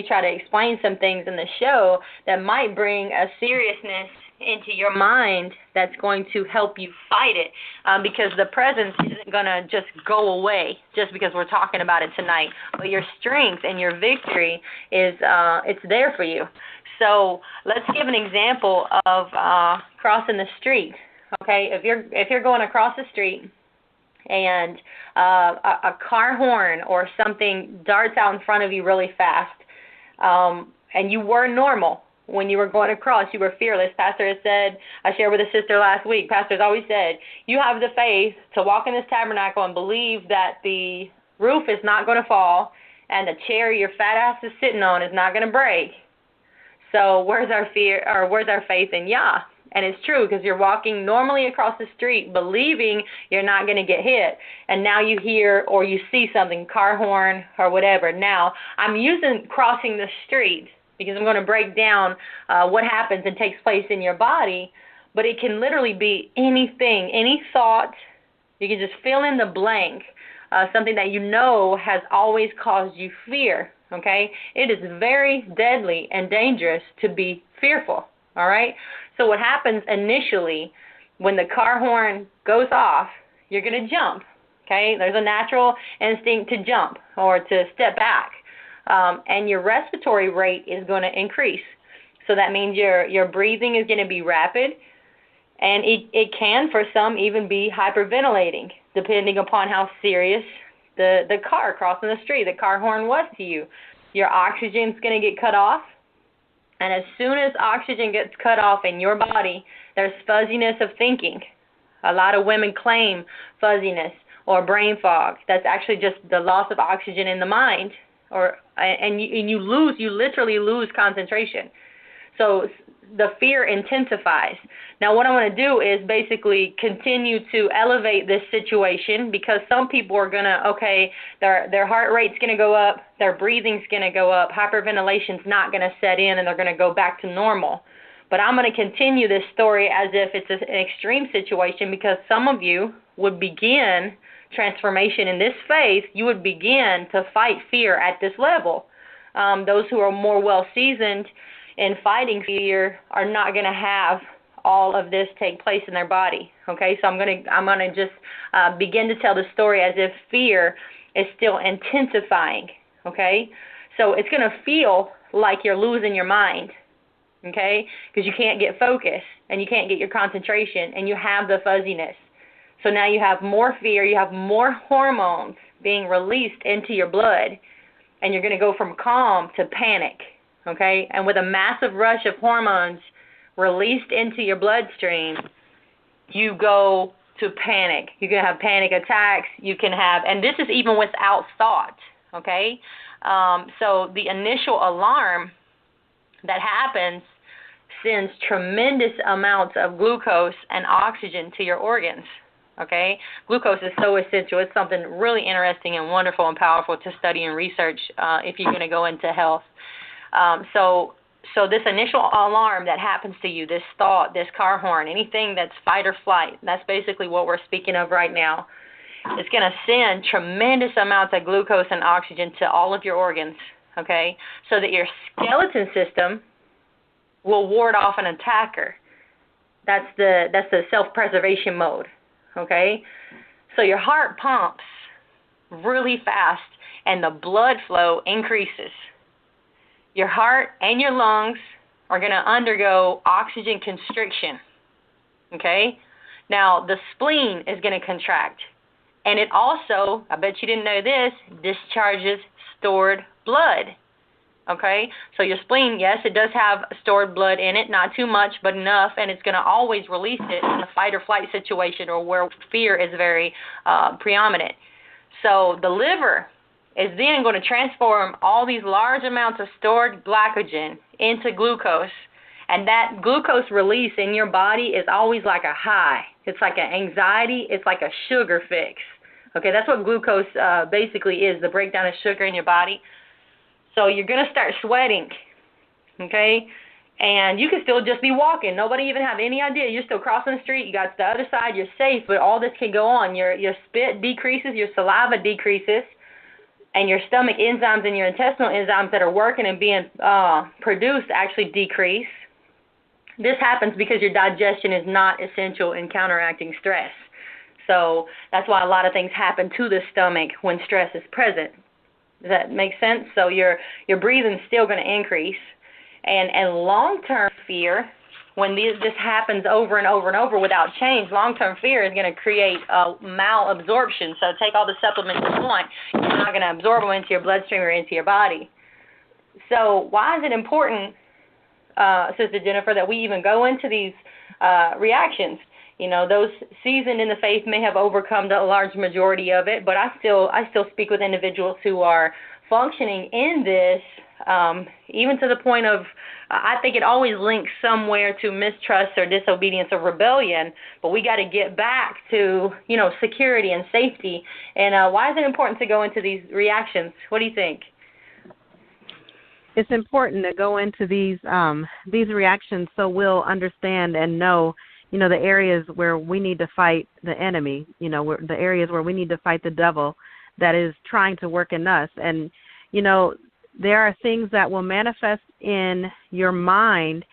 try to explain some things in the show that might bring a seriousness into your mind that's going to help you fight it, because the presence isn't going to just go away just because we're talking about it tonight, but your strength and your victory is it's there for you. So let's give an example of crossing the street. Okay, if you're going across the street and a car horn or something darts out in front of you really fast, and you were normal when you were going across, you were fearless. Pastor has said, I shared with a sister last week, Pastor's always said, you have the faith to walk in this tabernacle and believe that the roof is not going to fall and the chair your fat ass is sitting on is not going to break. So where's our fear, or where's our faith in Yah? And it's true, because you're walking normally across the street believing you're not going to get hit. And now you hear or you see something, car horn or whatever. Now, I'm using crossing the street because I'm going to break down what happens and takes place in your body. But it can literally be anything, any thought. You can just fill in the blank, something that you know has always caused you fear. Okay? It is very deadly and dangerous to be fearful. All right? So what happens initially when the car horn goes off, you're going to jump. Okay? There's a natural instinct to jump or to step back. And your respiratory rate is going to increase. So that means your breathing is going to be rapid, and it can, for some, even be hyperventilating, depending upon how serious the car crossing the street, the car horn was to you. Your oxygen's going to get cut off, and as soon as oxygen gets cut off in your body, there's fuzziness of thinking. A lot of women claim fuzziness or brain fog. That's actually just the loss of oxygen in the mind, and you literally lose concentration. So the fear intensifies. Now what I want to do is basically continue to elevate this situation, because some people are going to, their heart rate's going to go up, their breathing's going to go up, hyperventilation's not going to set in, and they're going to go back to normal. But I'm going to continue this story as if it's an extreme situation, because some of you would begin transformation in this faith. You would begin to fight fear at this level. Those who are more well-seasoned in fighting fear are not going to have all of this take place in their body. Okay, so I'm gonna just begin to tell the story as if fear is still intensifying. Okay, so it's going to feel like you're losing your mind. Okay, because you can't get focus and you can't get your concentration, and you have the fuzziness. So now you have more fear, you have more hormones being released into your blood, and you're going to go from calm to panic. Okay, and with a massive rush of hormones released into your bloodstream, you go to panic. You can have panic attacks. You can have, and this is even without thought. Okay, so the initial alarm that happens sends tremendous amounts of glucose and oxygen to your organs. Okay, glucose is so essential. It's something really interesting and wonderful and powerful to study and research if you're going to go into health. So this initial alarm that happens to you, this thought, this car horn, anything that's fight or flight, that's basically what we're speaking of right now. It's going to send tremendous amounts of glucose and oxygen to all of your organs, okay, so that your skeleton system will ward off an attacker. That's the self-preservation mode, okay? So your heart pumps really fast and the blood flow increases. Your heart and your lungs are going to undergo oxygen constriction, okay? Now, the spleen is going to contract, and it also, I bet you didn't know this, discharges stored blood, okay? So your spleen, yes, it does have stored blood in it, not too much, but enough, and it's going to always release it in a fight or flight situation or where fear is very predominant. So the liver is then going to transform all these large amounts of stored glycogen into glucose. And that glucose release in your body is always like a high. It's like an anxiety. It's like a sugar fix. Okay, that's what glucose basically is, the breakdown of sugar in your body. So you're going to start sweating, okay? And you can still just be walking. Nobody even have any idea. You're still crossing the street. You got to the other side. You're safe, but all this can go on. Your spit decreases. Your saliva decreases. And your stomach enzymes and your intestinal enzymes that are working and being produced actually decrease. This happens because your digestion is not essential in counteracting stress. So that's why a lot of things happen to the stomach when stress is present. Does that make sense? So your breathing's still going to increase. And long-term fear, when this happens over and over and over without change, long-term fear is going to create malabsorption. So take all the supplements you want, you're not going to absorb them into your bloodstream or into your body. So why is it important, Sister Jennifer, that we even go into these reactions? You know, those seasoned in the faith may have overcome the large majority of it, but I still speak with individuals who are functioning in this, even to the point of, I think it always links somewhere to mistrust or disobedience or rebellion, but we got to get back to, security and safety. And why is it important to go into these reactions? What do you think? It's important to go into these reactions so we'll understand and know, the areas where we need to fight the enemy, the areas where we need to fight the devil that is trying to work in us. And, there are things that will manifest in your mind,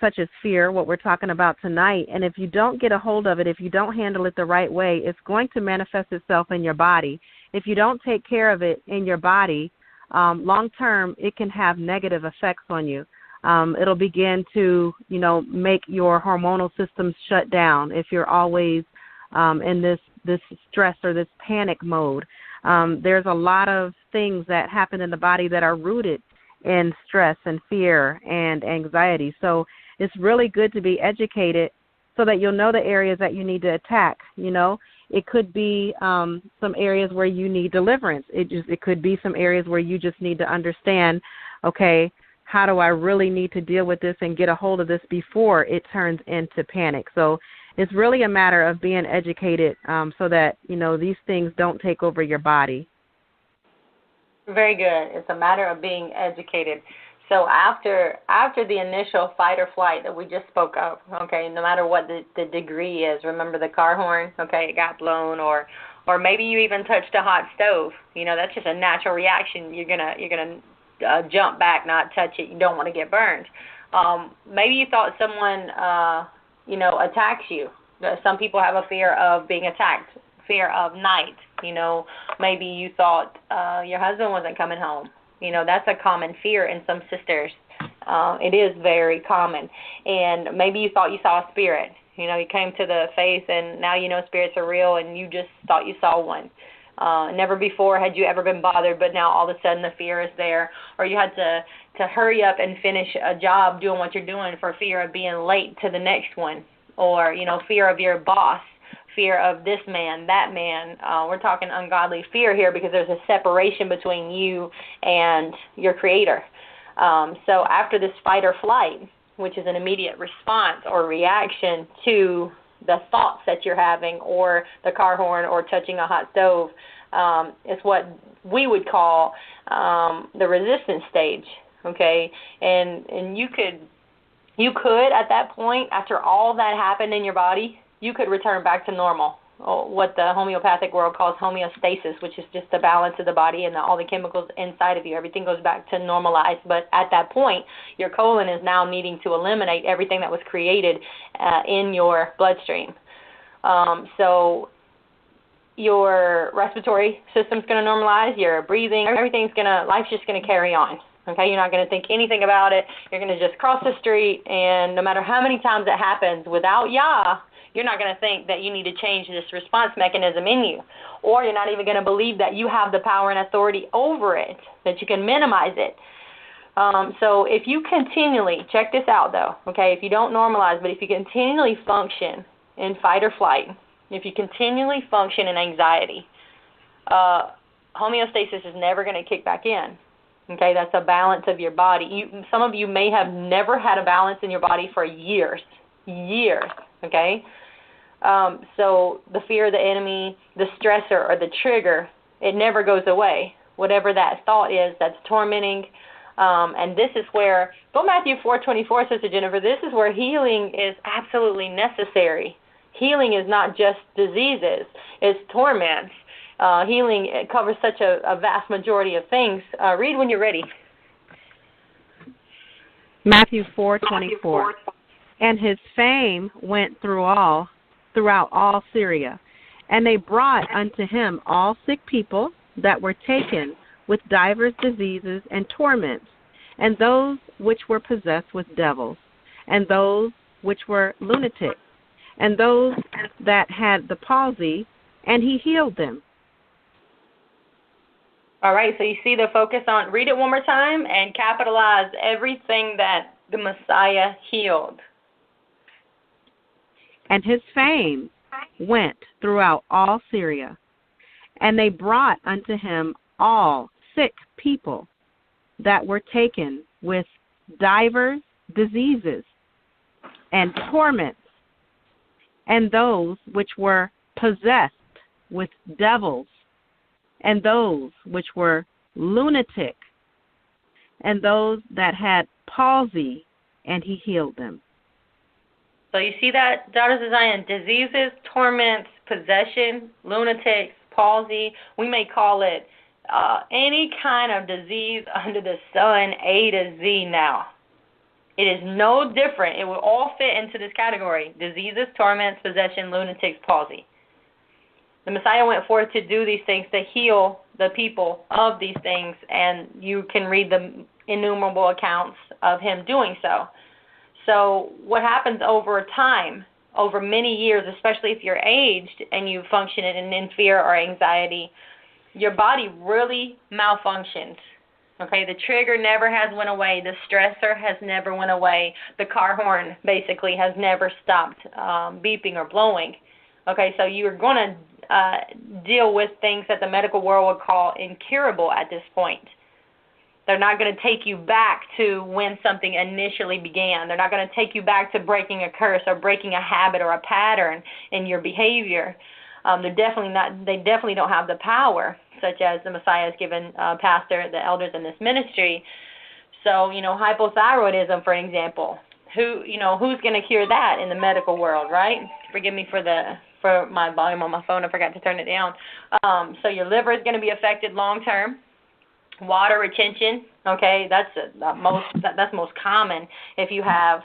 such as fear, what we're talking about tonight. And if you don't get a hold of it, if you don't handle it the right way, it's going to manifest itself in your body. If you don't take care of it in your body, long term, it can have negative effects on you. It'll begin to, make your hormonal system shut down if you're always in this stress or this panic mode. There's a lot of things that happen in the body that are rooted in stress and fear and anxiety. So it's really good to be educated so that you'll know the areas that you need to attack. It could be some areas where you need deliverance. It could be some areas where you just need to understand, okay, how do I really need to deal with this and get a hold of this before it turns into panic? So it's really a matter of being educated so that, these things don't take over your body. Very good. It's a matter of being educated. So after the initial fight or flight that we just spoke of, okay, no matter what the degree is, remember the car horn, okay, it got blown, or maybe you even touched a hot stove. That's just a natural reaction. You're gonna jump back, not touch it. You don't want to get burned. Maybe you thought someone, attacks you. Some people have a fear of being attacked, fear of night. Maybe you thought your husband wasn't coming home. That's a common fear in some sisters. It is very common. And maybe you thought you saw a spirit. You came to the faith and now spirits are real and you just thought you saw one. Never before had you ever been bothered, but now all of a sudden the fear is there. Or you had to hurry up and finish a job doing what you're doing for fear of being late to the next one. Or, fear of your boss, fear of this man, that man. We're talking ungodly fear here because there's a separation between you and your Creator. So after this fight or flight, which is an immediate response or reaction to the thoughts that you're having or the car horn or touching a hot stove, is what we would call the resistance stage, okay? And you could at that point, after all that happened in your body, you could return back to normal, what the homeopathic world calls homeostasis, which is just the balance of the body and all the chemicals inside of you. Everything goes back to normalized. But at that point, your colon is now needing to eliminate everything that was created in your bloodstream. So your respiratory system's going to normalize, your breathing, life's just going to carry on. Okay, you're not going to think anything about it. You're going to just cross the street, and no matter how many times it happens without Yah, you're not going to think that you need to change this response mechanism in you. Or you're not even going to believe that you have the power and authority over it, that you can minimize it. So if you continually, check this out though, okay, if you don't normalize, but if you continually function in fight or flight, if you continually function in anxiety, homeostasis is never going to kick back in. Okay, that's a balance of your body. Some of you may have never had a balance in your body for years, okay? So the fear of the enemy, the stressor or the trigger, it never goes away. Whatever that thought is that's tormenting. And this is where, go Matthew 4:24, Sister Jennifer, this is where healing is absolutely necessary. Healing is not just diseases, it's torments. Healing covers such a vast majority of things. Read when you're ready. Matthew 4:24. And his fame went throughout all Syria, and they brought unto him all sick people that were taken with divers diseases and torments, and those which were possessed with devils, and those which were lunatics, and those that had the palsy, and he healed them. All right, so you see the focus on, read it one more time and capitalize everything that the Messiah healed. And his fame went throughout all Syria, and they brought unto him all sick people that were taken with divers diseases and torments, and those which were possessed with devils, and those which were lunatic, and those that had palsy, and he healed them. So you see that, daughters of Zion, diseases, torments, possession, lunatics, palsy. We may call it any kind of disease under the sun, A to Z now. It is no different. It will all fit into this category: diseases, torments, possession, lunatics, palsy. The Messiah went forth to do these things, to heal the people of these things, and you can read the innumerable accounts of him doing so. So what happens over time, over many years, especially if you're aged and you function in fear or anxiety, your body really malfunctions. Okay, the trigger never has went away. The stressor has never went away. The car horn basically has never stopped beeping or blowing. Okay, so you're going to deal with things that the medical world would call incurable at this point. They're not going to take you back to when something initially began. They're not going to take you back to breaking a curse or breaking a habit or a pattern in your behavior. They definitely don't have the power, such as the Messiah has given pastor, the elders in this ministry. So, hypothyroidism, for example, who's going to cure that in the medical world, right? Forgive me for my volume on my phone. I forgot to turn it down. So your liver is going to be affected long term. Water retention, okay, that's most common if you have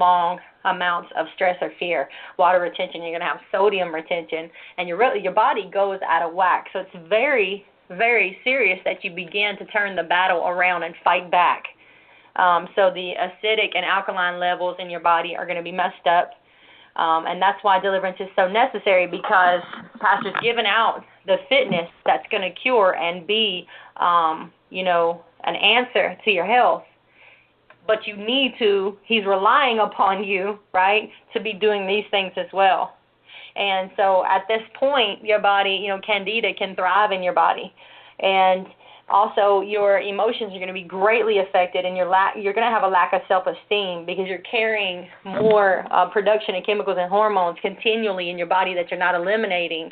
long amounts of stress or fear. Water retention, you're going to have sodium retention, and your body goes out of whack. So it's very, very serious that you begin to turn the battle around and fight back. So the acidic and alkaline levels in your body are going to be messed up. And that's why deliverance is so necessary, because Pastor's given out the fitness that's going to cure and be, an answer to your health. But he's relying upon you, right, to be doing these things as well. And so at this point, your body, candida can thrive in your body. And also, your emotions are going to be greatly affected, and you're going to have a lack of self-esteem because you're carrying more production of chemicals and hormones continually in your body that you're not eliminating.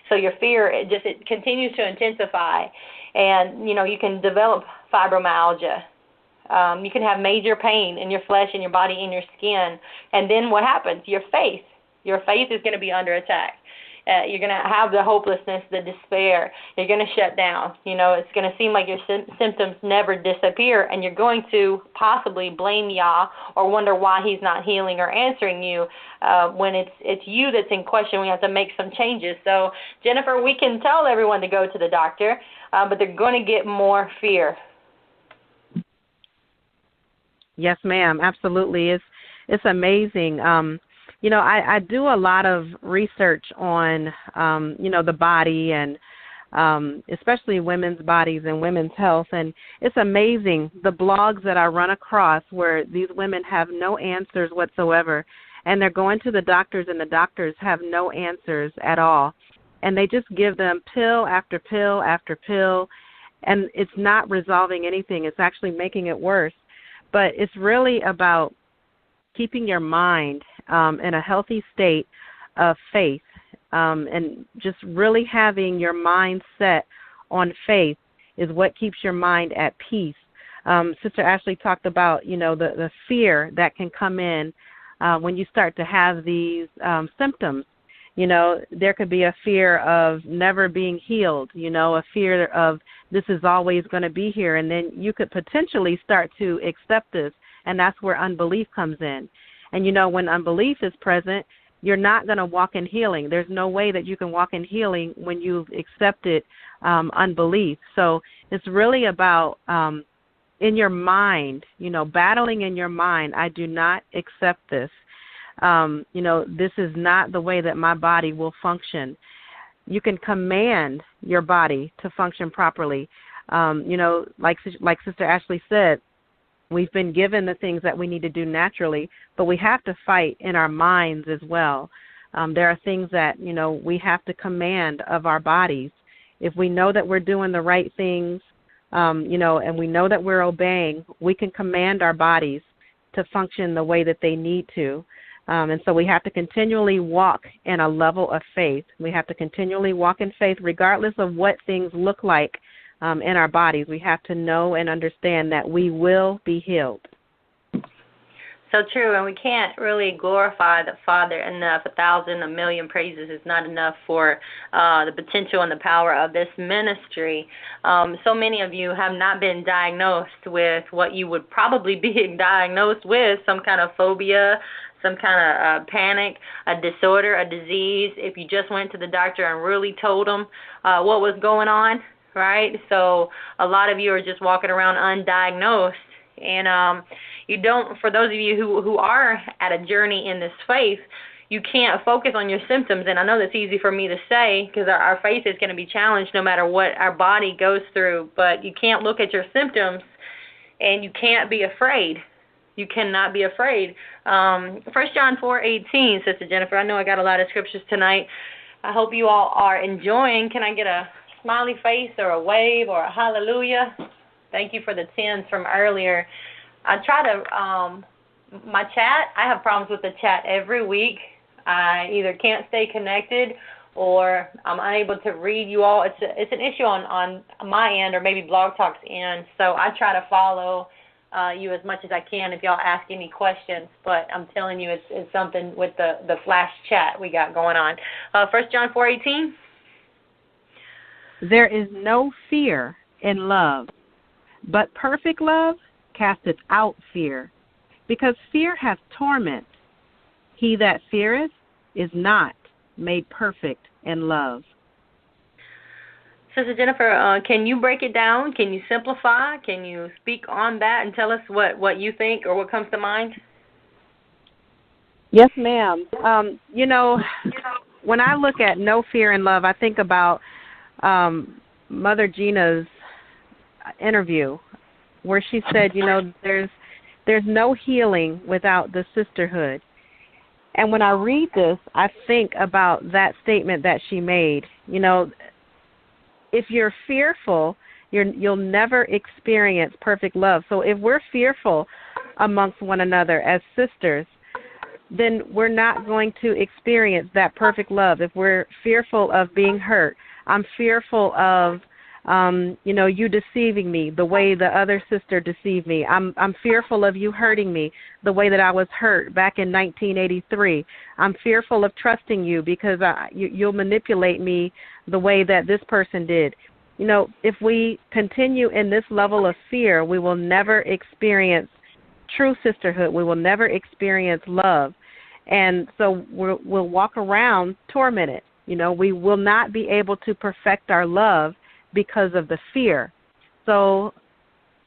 So your fear, it continues to intensify, and you can develop fibromyalgia. You can have major pain in your flesh, in your body, in your skin, and then what happens? Your faith is going to be under attack. You're going to have the hopelessness, the despair. You're going to shut down. It's going to seem like your symptoms never disappear, and you're going to possibly blame Yah or wonder why he's not healing or answering you when it's you that's in question. We have to make some changes. So, Jennifer, we can tell everyone to go to the doctor, but they're going to get more fear. Yes, ma'am. Absolutely. It's amazing. I do a lot of research on, the body and especially women's bodies and women's health. And it's amazing the blogs that I run across where these women have no answers whatsoever. And they're going to the doctors, and the doctors have no answers at all. And they just give them pill after pill after pill. And it's not resolving anything. It's actually making it worse. But it's really about keeping your mind in a healthy state of faith, and just really having your mind set on faith is what keeps your mind at peace. Sister Ashley talked about, the fear that can come in when you start to have these symptoms. There could be a fear of never being healed, a fear of this is always going to be here, and then you could potentially start to accept this, and that's where unbelief comes in. And, when unbelief is present, you're not going to walk in healing. There's no way that you can walk in healing when you've accepted unbelief. So it's really about in your mind, battling in your mind. I do not accept this. This is not the way that my body will function. You can command your body to function properly. Like Sister Ashley said, we've been given the things that we need to do naturally, but we have to fight in our minds as well. There are things that, we have to command of our bodies. If we know that we're doing the right things, and we know that we're obeying, we can command our bodies to function the way that they need to. And so we have to continually walk in a level of faith. We have to continually walk in faith regardless of what things look like in our bodies. We have to know and understand that we will be healed. So true, and we can't really glorify the Father enough. 1,000, 1,000,000 praises is not enough for the potential and the power of this ministry. So many of you have not been diagnosed with what you would probably be diagnosed with, some kind of phobia, some kind of panic, a disorder, a disease. If you just went to the doctor and really told them what was going on, right? So a lot of you are just walking around undiagnosed. And you don't, for those of you who are at a journey in this faith, you can't focus on your symptoms. And I know that's easy for me to say because our faith is going to be challenged no matter what our body goes through. But you can't look at your symptoms, and you can't be afraid. You cannot be afraid. 1 John 4:18, Sister Jennifer, I know I got a lot of scriptures tonight. I hope you all are enjoying. Can I get a smiley face or a wave or a hallelujah? Thank you for the 10s from earlier. I try to, my chat, I have problems with the chat every week. I either can't stay connected or I'm unable to read you all. It's an issue on my end or maybe Blog Talk's end. So I try to follow you as much as I can if y'all ask any questions. But I'm telling you, it's something with the flash chat we got going on. 1 John 4:18. There is no fear in love, but perfect love casteth out fear, because fear hath torment. He that feareth is not made perfect in love. Sister Jennifer, can you break it down? Can you simplify? Can you speak on that and tell us what you think or what comes to mind? Yes, ma'am. When I look at no fear in love, I think about Mother Gina's interview where she said, there's no healing without the sisterhood. And when I read this, I think about that statement that she made. If you're fearful, you'll never experience perfect love. So if we're fearful amongst one another as sisters, then we're not going to experience that perfect love. If we're fearful of being hurt, I'm fearful of you deceiving me the way the other sister deceived me. I'm fearful of you hurting me the way that I was hurt back in 1983. I'm fearful of trusting you because you'll manipulate me the way that this person did. If we continue in this level of fear, we will never experience true sisterhood. We will never experience love. And so we'll walk around tormented. We will not be able to perfect our love because of the fear. So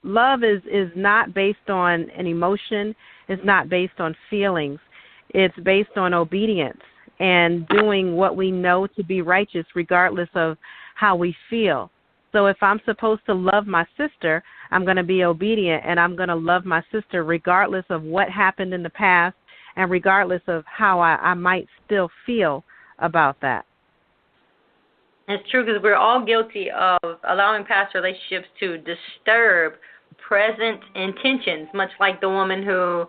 love is not based on an emotion. It's not based on feelings. It's based on obedience and doing what we know to be righteous regardless of how we feel. So if I'm supposed to love my sister, I'm going to be obedient, and I'm going to love my sister regardless of what happened in the past and regardless of how I might still feel about that. It's true, because we're all guilty of allowing past relationships to disturb present intentions, much like the woman who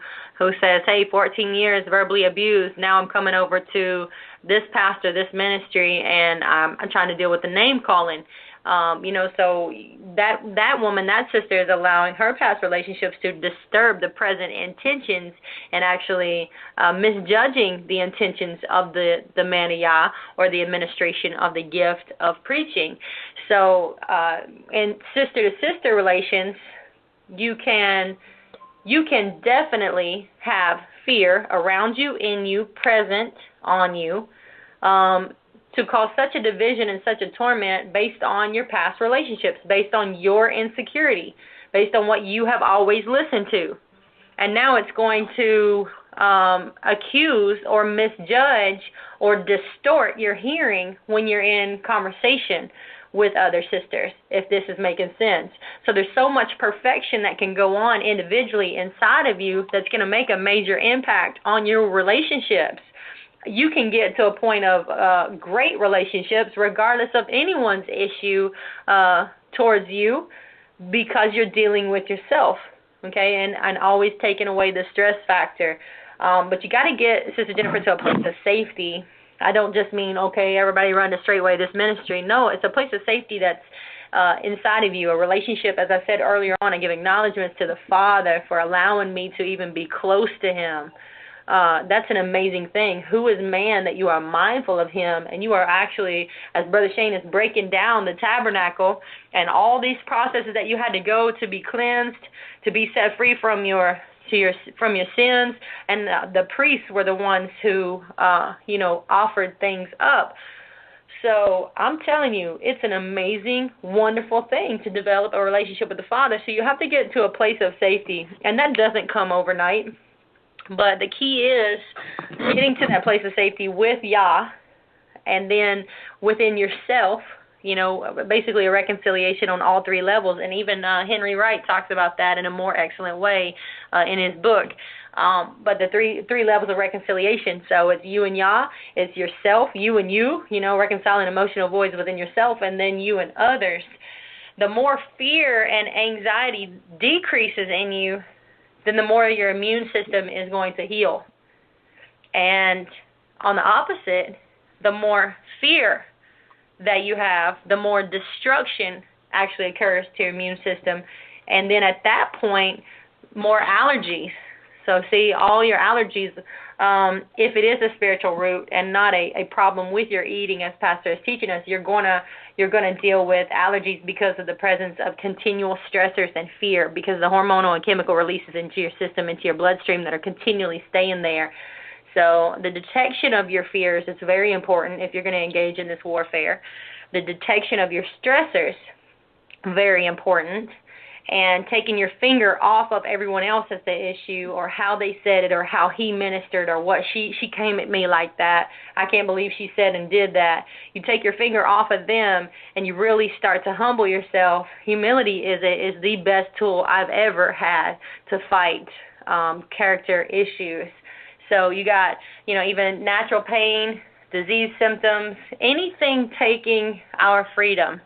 says, hey, 14 years verbally abused, now I'm coming over to this pastor, this ministry, and I'm trying to deal with the name calling. So that woman, that sister, is allowing her past relationships to disturb the present intentions and actually misjudging the intentions of the man of Yah or the administration of the gift of preaching. So in sister-to-sister relations, you can definitely have fear around you, in you, present on you, to cause such a division and such a torment based on your past relationships, based on your insecurity, based on what you have always listened to. And now it's going to accuse or misjudge or distort your hearing when you're in conversation with other sisters, if this is making sense. So there's so much perfection that can go on individually inside of you that's going to make a major impact on your relationships. You can get to a point of great relationships regardless of anyone's issue towards you, because you're dealing with yourself, okay, and always taking away the stress factor. But you got to get, Sister Jennifer, to a place of safety. I don't just mean, okay, everybody run to Straitway, this ministry. No, it's a place of safety inside of you, a relationship, as I said earlier on. I give acknowledgments to the Father for allowing me to even be close to him. That's an amazing thing. Who is man that you are mindful of him, and you are actually, as Brother Shane is breaking down the tabernacle and all these processes that you had to go to be cleansed, to be set free from your sins, and the priests were the ones who offered things up. So I'm telling you, it's an amazing, wonderful thing to develop a relationship with the Father. So you have to get to a place of safety, and that doesn't come overnight. But the key is getting to that place of safety with Yah, and then within yourself, basically a reconciliation on all three levels. And even Henry Wright talks about that in a more excellent way in his book. But the three levels of reconciliation. So it's you and Yah, it's yourself, you and you, reconciling emotional voids within yourself, and then you and others. The more fear and anxiety decreases in you, then the more your immune system is going to heal. And on the opposite, the more fear that you have, the more destruction actually occurs to your immune system. And then at that point, more allergies. So see, all your allergies, if it is a spiritual root and not a problem with your eating, as Pastor is teaching us, you're gonna deal with allergies because of the presence of continual stressors and fear, because the hormonal and chemical releases into your system, into your bloodstream that are continually staying there. So the detection of your fears is very important if you're going to engage in this warfare. The detection of your stressors, very important. And taking your finger off of everyone else as the issue, or how they said it, or how he ministered, or what she came at me like that. I can't believe she said and did that. You take your finger off of them and you really start to humble yourself. Humility is the best tool I've ever had to fight character issues. So you got, even natural pain, disease symptoms, anything taking our freedom,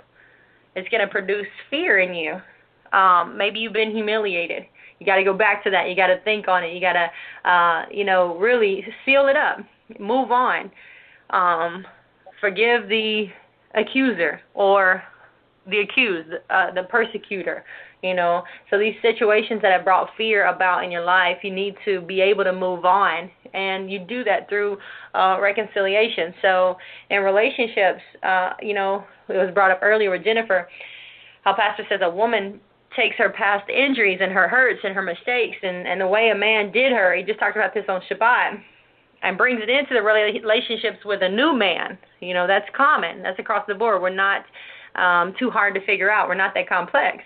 it's going to produce fear in you. Maybe you've been humiliated. You got to go back to that. You got to think on it. You got to, really seal it up. Move on. Forgive the accuser or the accused, the persecutor. So these situations that have brought fear about in your life, you need to be able to move on, and you do that through reconciliation. So in relationships, it was brought up earlier with Jennifer, how Pastor says a woman takes her past injuries and her hurts and her mistakes and the way a man did her. He just talked about this on Shabbat, and brings it into the relationships with a new man. That's common. That's across the board. We're not too hard to figure out. We're not that complex.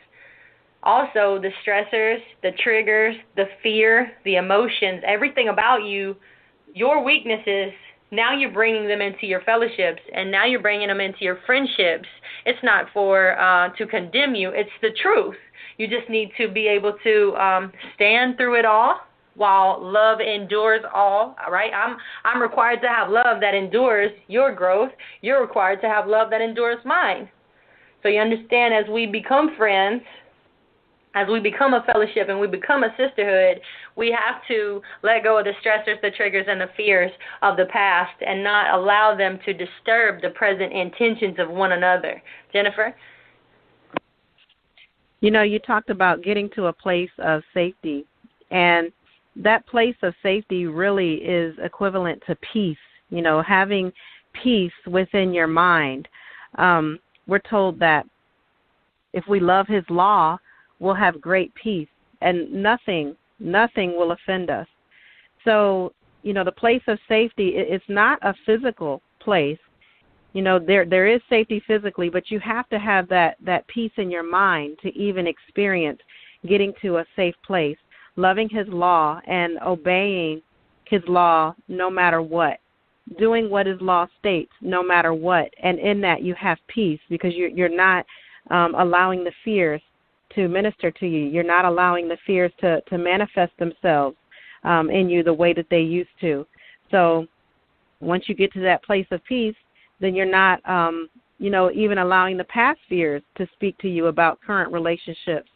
Also, the stressors, the triggers, the fear, the emotions, everything about you, your weaknesses, now you're bringing them into your fellowships, and now you're bringing them into your friendships. It's not to condemn you. It's the truth. You just need to be able to stand through it all while love endures all right? I'm required to have love that endures your growth. You're required to have love that endures mine. So you understand, as we become friends, as we become a fellowship and we become a sisterhood, we have to let go of the stressors, the triggers, and the fears of the past and not allow them to disturb the present intentions of one another. Jennifer? You talked about getting to a place of safety, and that place of safety really is equivalent to peace, having peace within your mind. We're told that if we love his law, we'll have great peace, and nothing will offend us. So, the place of safety, it's not a physical place. There is safety physically, but you have to have that peace in your mind to even experience getting to a safe place, loving his law and obeying his law no matter what, doing what his law states no matter what. And in that you have peace because you're not allowing the fears to minister to you. You're not allowing the fears to manifest themselves in you the way that they used to. So once you get to that place of peace, then you're not, even allowing the past fears to speak to you about current relationships.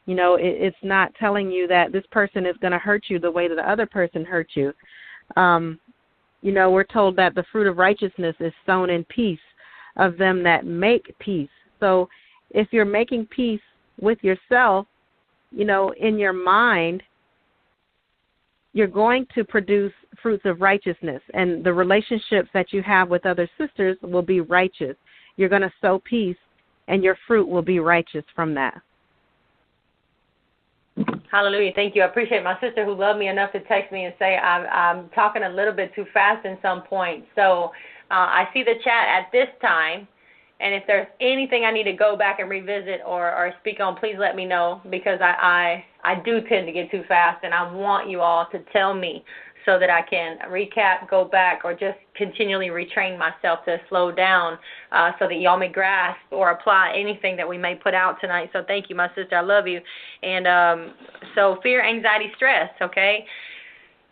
It's not telling you that this person is going to hurt you the way that the other person hurt you. We're told that the fruit of righteousness is sown in peace of them that make peace. So if you're making peace with yourself, in your mind, you're going to produce fruits of righteousness, and the relationships that you have with other sisters will be righteous. You're going to sow peace, and your fruit will be righteous from that. Hallelujah. Thank you. I appreciate my sister who loved me enough to text me and say I'm talking a little bit too fast in some points. So I see the chat at this time, and if there's anything I need to go back and revisit or speak on, please let me know, because I do tend to get too fast, and I want you all to tell me so that I can recap, go back, or just continually retrain myself to slow down so that y'all may grasp or apply anything that we may put out tonight. So thank you, my sister. I love you. And so fear, anxiety, stress, okay?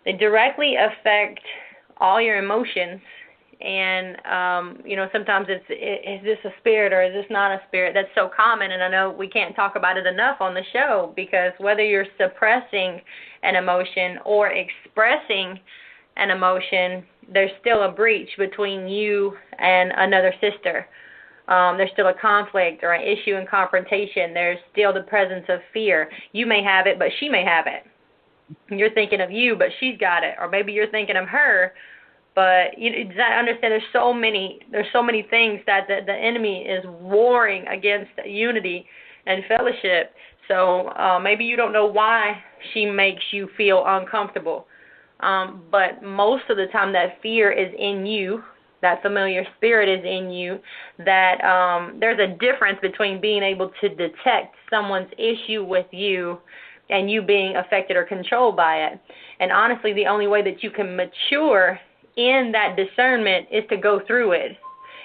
They directly affect all your emotions. And, sometimes is this a spirit or is this not a spirit? That's so common, and I know we can't talk about it enough on the show, because whether you're suppressing an emotion or expressing an emotion, there's still a breach between you and another sister. There's still a conflict or an issue and confrontation. There's still the presence of fear. You may have it, but she may have it. You're thinking of you, but she's got it. Or maybe you're thinking of her, but you understand there's so many things that the enemy is warring against unity and fellowship. So maybe you don't know why she makes you feel uncomfortable. But most of the time that fear is in you, that familiar spirit is in you, that there's a difference between being able to detect someone's issue with you and you being affected or controlled by it. And honestly, the only way that you can mature in that discernment is to go through it,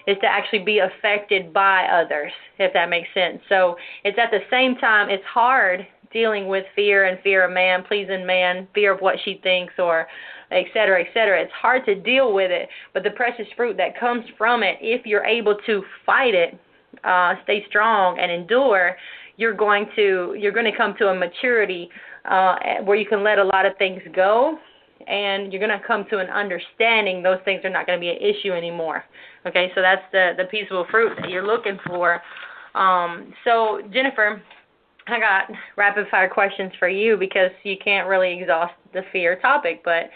is to actually be affected by others, if that makes sense. So it's at the same time, it's hard dealing with fear and fear of man, pleasing man, fear of what she thinks, or et cetera, et cetera. It's hard to deal with it, but the precious fruit that comes from it, if you're able to fight it, stay strong and endure, you're going to come to a maturity where you can let a lot of things go, and you're going to come to an understanding those things are not going to be an issue anymore. Okay, so that's the peaceable fruit that you're looking for. So, Jennifer, I got rapid-fire questions for you, because you can't really exhaust the fear topic. But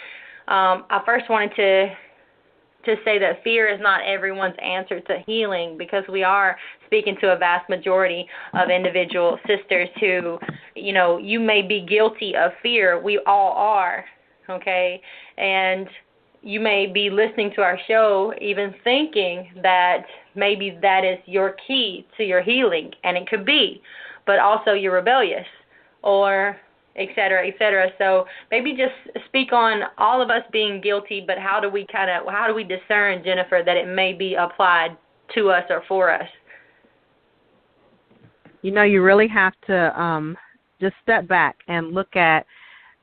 I first wanted to say that fear is not everyone's answer to healing, because we are speaking to a vast majority of individual sisters who, you may be guilty of fear. We all are. Okay, and you may be listening to our show even thinking that maybe that is your key to your healing, and it could be, but also you're rebellious, or et cetera, et cetera. So maybe just speak on all of us being guilty, but how do we discern, Jennifer, that it may be applied to us or for us? You really have to just step back and look at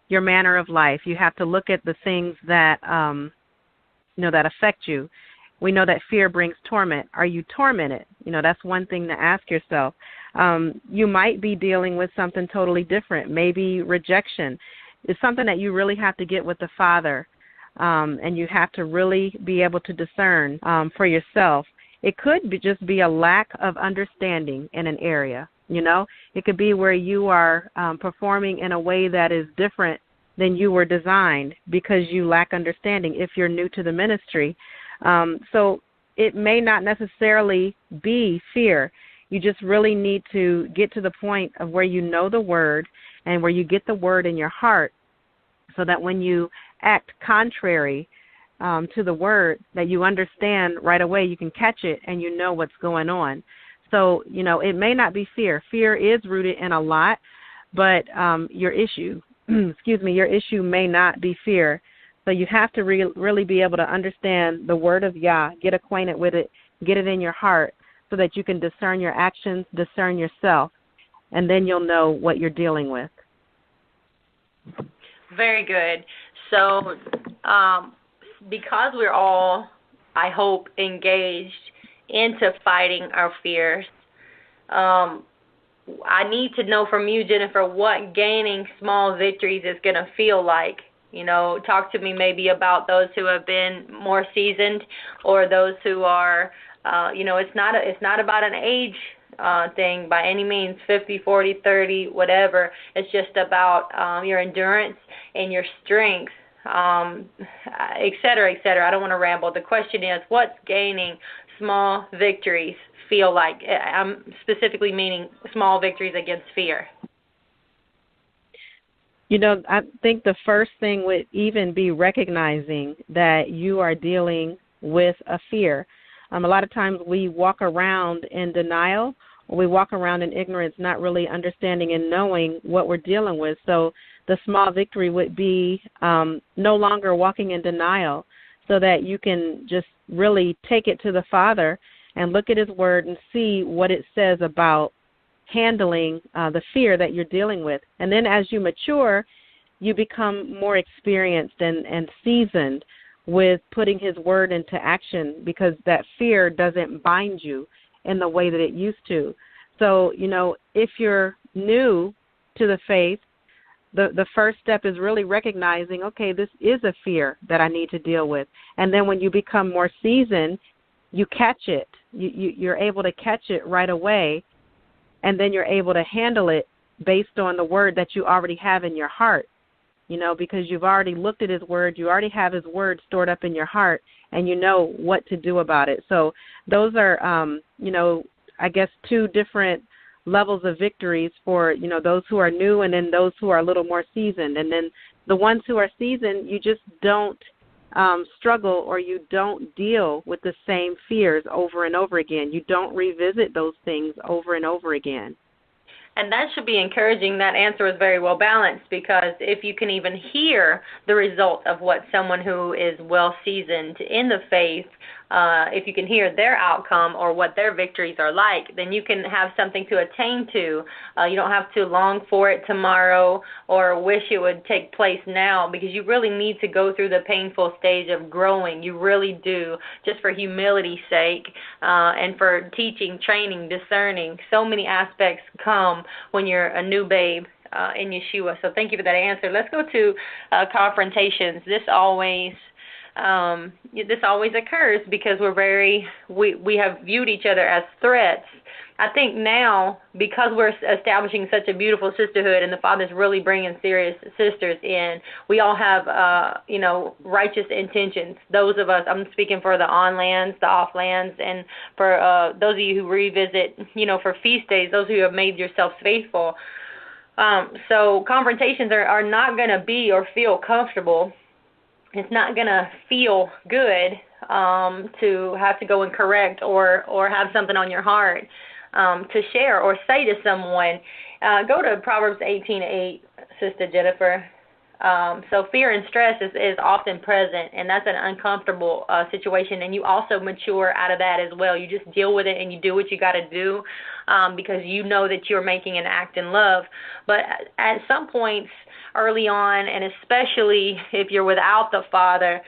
your manner of life. You have to look at the things that, that affect you. We know that fear brings torment. Are you tormented? That's one thing to ask yourself. You might be dealing with something totally different. Maybe rejection. It's something that you really have to get with the Father, and you have to really be able to discern for yourself. It could just be a lack of understanding in an area. It could be where you are performing in a way that is different than you were designed because you lack understanding if you're new to the ministry. So it may not necessarily be fear. You just really need to get to the point of where you know the word and where you get the word in your heart, so that when you act contrary to the word, that you understand right away, you can catch it and you know what's going on. So, it may not be fear. Fear is rooted in a lot, but your issue, your issue may not be fear. So you have to really be able to understand the word of Yah, get acquainted with it, get it in your heart, so that you can discern your actions, discern yourself, and then you'll know what you're dealing with. Very good. So because we're all, I hope, engaged into fighting our fears, I need to know from you, Jennifer, what gaining small victories is going to feel like. Talk to me maybe about those who have been more seasoned, or those who are, it's not about an age thing by any means, 50, 40, 30, whatever. It's just about your endurance and your strength, et cetera, et cetera. I don't want to ramble. The question is, what's gaining small victories feel like? I'm specifically meaning small victories against fear. I think the first thing would even be recognizing that you are dealing with a fear. A lot of times we walk around in denial, or we walk around in ignorance, not really understanding and knowing what we're dealing with. So the small victory would be no longer walking in denial, so that you can just really take it to the Father and look at His Word and see what it says about handling the fear that you're dealing with. And then as you mature, you become more experienced and seasoned with putting His Word into action, because that fear doesn't bind you in the way that it used to. So, if you're new to the faith, the first step is really recognizing, okay, this is a fear that I need to deal with. And then when you become more seasoned, you catch it. You're able to catch it right away, and then you're able to handle it based on the Word that you already have in your heart, because you've already looked at His Word, you already have His Word stored up in your heart, and you know what to do about it. So those are, I guess, two different levels of victories for, those who are new, and then those who are a little more seasoned. And then the ones who are seasoned, you just don't struggle, or you don't deal with the same fears over and over again. You don't revisit those things over and over again. And that should be encouraging. That answer was very well balanced, because if you can even hear the result of what someone who is well seasoned in the faith, if you can hear their outcome or what their victories are like, then you can have something to attain to. You don't have to long for it tomorrow or wish it would take place now, because you really need to go through the painful stage of growing. You really do, just for humility's sake, and for teaching, training, discerning. So many aspects come when you're a new babe in Yeshua. So thank you for that answer. Let's go to confrontations. This always occurs because we have viewed each other as threats. I think now, because we're establishing such a beautiful sisterhood, and the Father's really bringing serious sisters in, we all have, righteous intentions. Those of us, I'm speaking for the on-lands, the off-lands, and for those of you who revisit, for feast days, those who have made yourselves faithful. So confrontations are not going to be or feel comfortable. It's not going to feel good to have to go and correct or have something on your heart to share or say to someone. Go to Proverbs 18:8, Sister Jennifer. So fear and stress is often present, and that's an uncomfortable situation, and you also mature out of that as well. You just deal with it, and you do what you got to do because you know that you're making an act in love. But at some points early on, and especially if you're without the Father,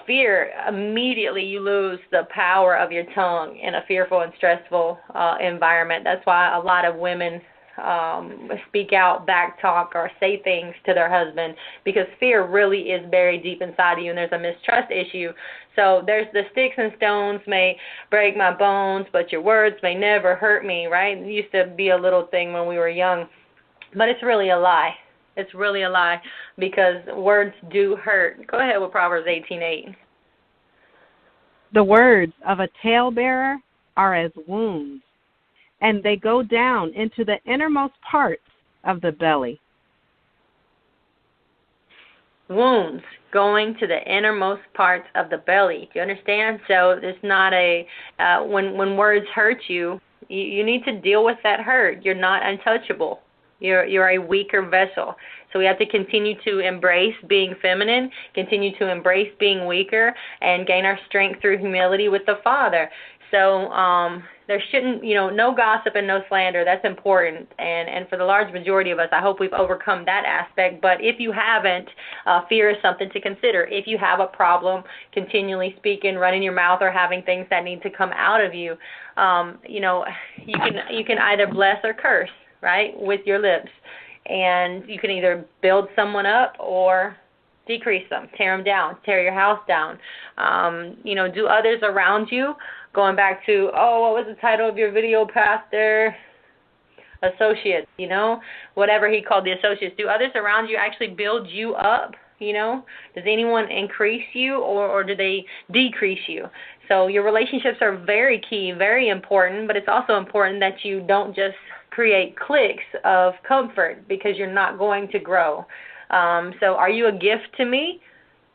fear, immediately you lose the power of your tongue in a fearful and stressful environment. That's why a lot of women speak out, back talk, or say things to their husband, because fear really is buried deep inside of you, and there's a mistrust issue. So there's the sticks and stones may break my bones, but your words may never hurt me, right? It used to be a little thing when we were young, but it's really a lie. It's really a lie, because words do hurt. Go ahead with Proverbs 18:8. The words of a talebearer are as wounds, and they go down into the innermost parts of the belly. Wounds going to the innermost parts of the belly. Do you understand? So it's not when words hurt you, you need to deal with that hurt. You're not untouchable. You're a weaker vessel. So we have to continue to embrace being feminine, continue to embrace being weaker, and gain our strength through humility with the Father. So there shouldn't, no gossip and no slander. That's important. And for the large majority of us, I hope we've overcome that aspect. But if you haven't, fear is something to consider. If you have a problem continually speaking, running your mouth, or having things that need to come out of you, you can either bless or curse, right, with your lips. And you can either build someone up or Decrease them. Tear them down. Tear your house down. Do others around you, going back to, what was the title of your video, Pastor? Associates, whatever he called the associates. Do others around you actually build you up? Does anyone increase you or do they decrease you? So your relationships are very key, very important, but it's also important that you don't just create cliques of comfort because you're not going to grow. So are you a gift to me?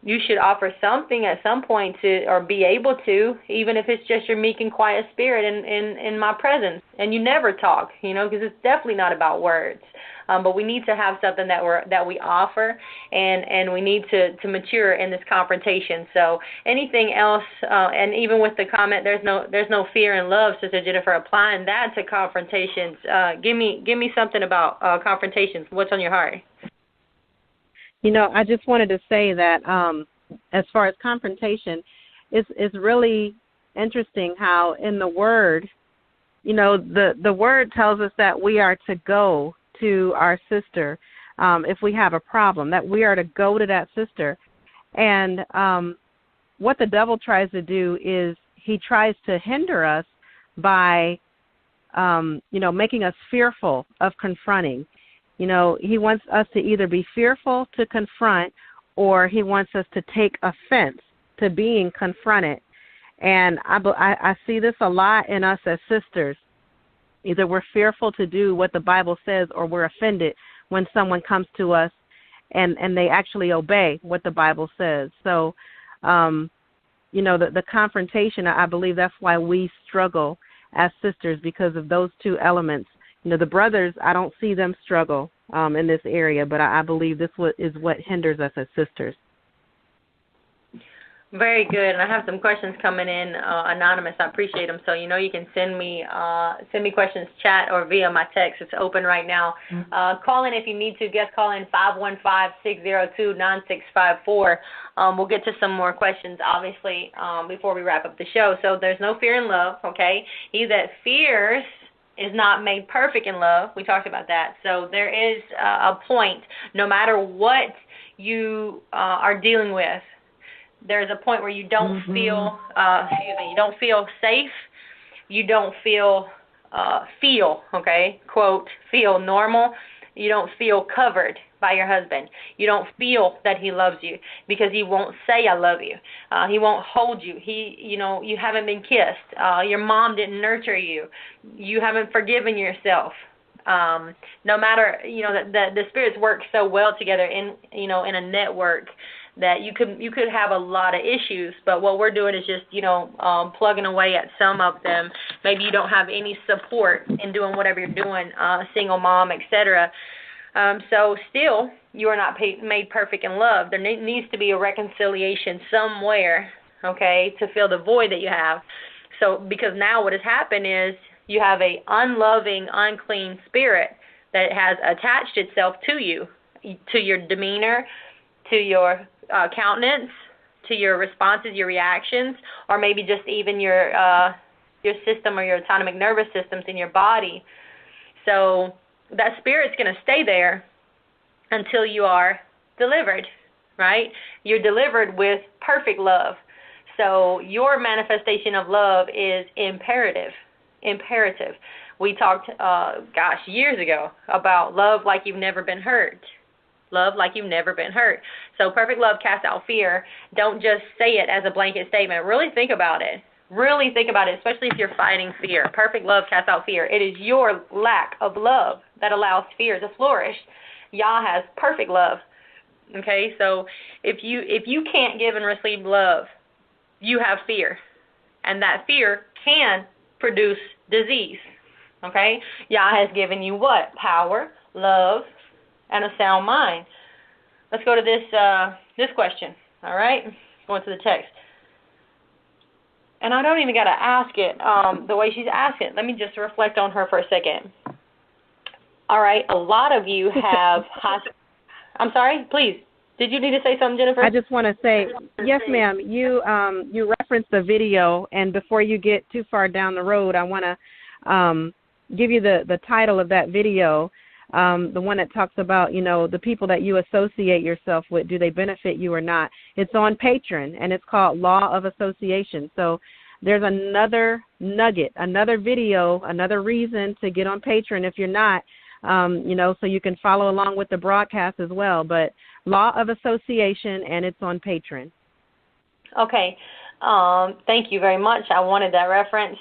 You should offer something at some point to, or be able to, even if it's just your meek and quiet spirit in my presence. And you never talk, because it's definitely not about words. But we need to have something that we offer, and we need to mature in this confrontation. So anything else, and even with the comment, there's no fear in love, Sister Jennifer, applying that to confrontations. Give me something about confrontations. What's on your heart? I just wanted to say that as far as confrontation, it's really interesting how in the Word, the Word tells us that we are to go to our sister if we have a problem, that we are to go to that sister. And what the devil tries to do is he tries to hinder us by, making us fearful of confronting. He wants us to either be fearful to confront or he wants us to take offense to being confronted. And I see this a lot in us as sisters. Either we're fearful to do what the Bible says or we're offended when someone comes to us and they actually obey what the Bible says. So, the confrontation, I believe that's why we struggle as sisters, because of those two elements. The brothers, I don't see them struggle in this area, but I believe this is what hinders us as sisters. Very good. And I have some questions coming in anonymous. I appreciate them. So you can send me questions, chat, or via my text. It's open right now. Call in if you need to. Guest call in 515-602-9654. We'll get to some more questions, obviously, before we wrap up the show. So there's no fear in love, okay? He that fears is not made perfect in love. We talked about that. So there is a point, no matter what you are dealing with, there's a point where you don't feel, you don't feel safe, you don't feel, okay, quote, feel normal, you don't feel covered by your husband. You don't feel that he loves you because he won't say I love you. He won't hold you. You haven't been kissed. Your mom didn't nurture you. You haven't forgiven yourself. No matter, the spirits work so well together in a network that you could have a lot of issues, but what we're doing is just, plugging away at some of them. Maybe you don't have any support in doing whatever you're doing, single mom, etc. So still, you are not made perfect in love. There needs to be a reconciliation somewhere, okay, to fill the void that you have. So because now what has happened is you have a unloving, unclean spirit that has attached itself to you, to your demeanor, to your countenance, to your responses, your reactions, or maybe just even your system or your autonomic nervous systems in your body. So that spirit's going to stay there until you are delivered, right? You're delivered with perfect love. So your manifestation of love is imperative. We talked, years ago about love like you've never been hurt. Love like you've never been hurt. So perfect love casts out fear. Don't just say it as a blanket statement. Really think about it. Really think about it, especially if you're fighting fear. Perfect love casts out fear. It is your lack of love that allows fear to flourish. Yah has perfect love. Okay, so if you can't give and receive love, you have fear. And that fear can produce disease. Okay? Yah has given you what? Power, love, and a sound mind. Let's go to this question. All right? Going to the text. And I don't even got to ask it the way she's asked it. Let me just reflect on her for a second. All right. A lot of you have... I'm sorry? Please. Did you need to say something, Jennifer? I just want to say, yes, ma'am. You referenced the video, and before you get too far down the road, I want to give you the title of that video. the one that talks about, the people that you associate yourself with, do they benefit you or not? It's on Patreon, and it's called Law of Association. So there's another nugget, another video, another reason to get on Patreon if you're not, so you can follow along with the broadcast as well. But Law of Association, and it's on Patreon. Okay. Thank you very much. I wanted that reference.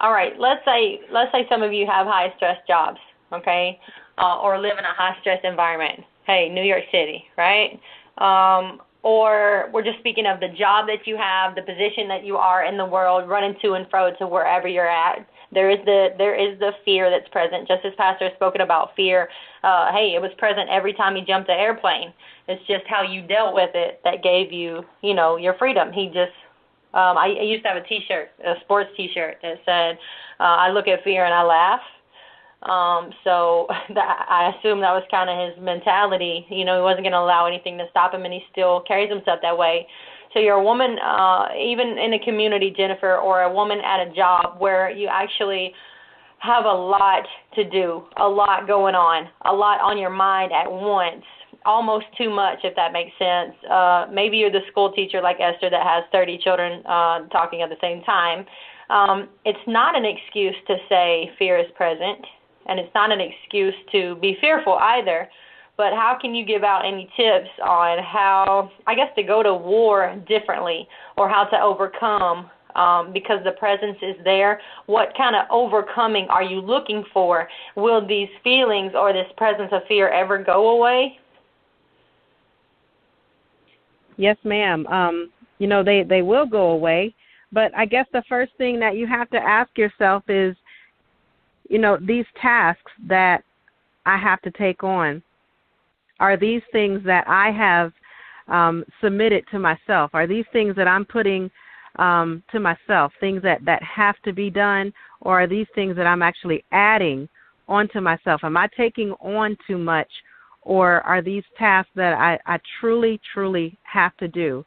All right. Let's say some of you have high stress jobs, okay, or live in a high stress environment. Hey, New York City, right? Or we're just speaking of the job that you have, the position that you are in the world, running to and fro to wherever you're at. There is the fear that's present. Just as Pastor has spoken about fear, hey, it was present every time he jumped the airplane. It's just how you dealt with it that gave you, your freedom. I used to have a T-shirt, a sports T-shirt that said, I look at fear and I laugh. So I assume that was kind of his mentality. He wasn't going to allow anything to stop him, and he still carries himself that way. So you're a woman, even in a community, Jennifer, or a woman at a job where you actually have a lot to do, a lot going on, a lot on your mind at once, almost too much, if that makes sense. Maybe you're the school teacher like Esther that has 30 children talking at the same time. It's not an excuse to say fear is present, and it's not an excuse to be fearful either. But how can you give out any tips on how, to go to war differently, or how to overcome, because the presence is there? What kind of overcoming are you looking for? Will these feelings or this presence of fear ever go away? Yes, ma'am. They will go away. But I guess the first thing that you have to ask yourself is, these tasks that I have to take on, are these things that I have submitted to myself? Are these things that I'm putting to myself, things that have to be done, or are these things that I'm actually adding onto myself? Am I taking on too much, or are these tasks that I truly, truly have to do?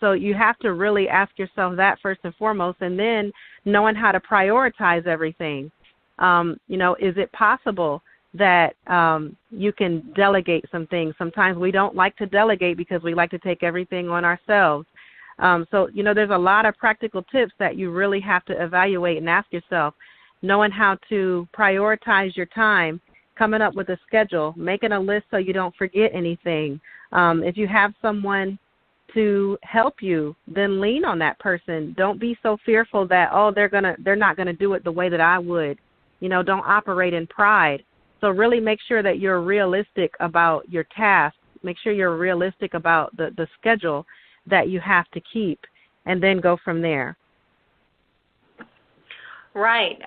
So you have to really ask yourself that first and foremost, and then knowing how to prioritize everything. Is it possible that you can delegate some things? Sometimes we don't like to delegate because we like to take everything on ourselves. So there's a lot of practical tips that you really have to evaluate and ask yourself, knowing how to prioritize your time, coming up with a schedule, making a list so you don't forget anything. If you have someone to help you, then lean on that person. Don't be so fearful that, they're not gonna do it the way that I would. Don't operate in pride. So really make sure that you're realistic about your tasks. Make sure you're realistic about the schedule that you have to keep, and then go from there. Right.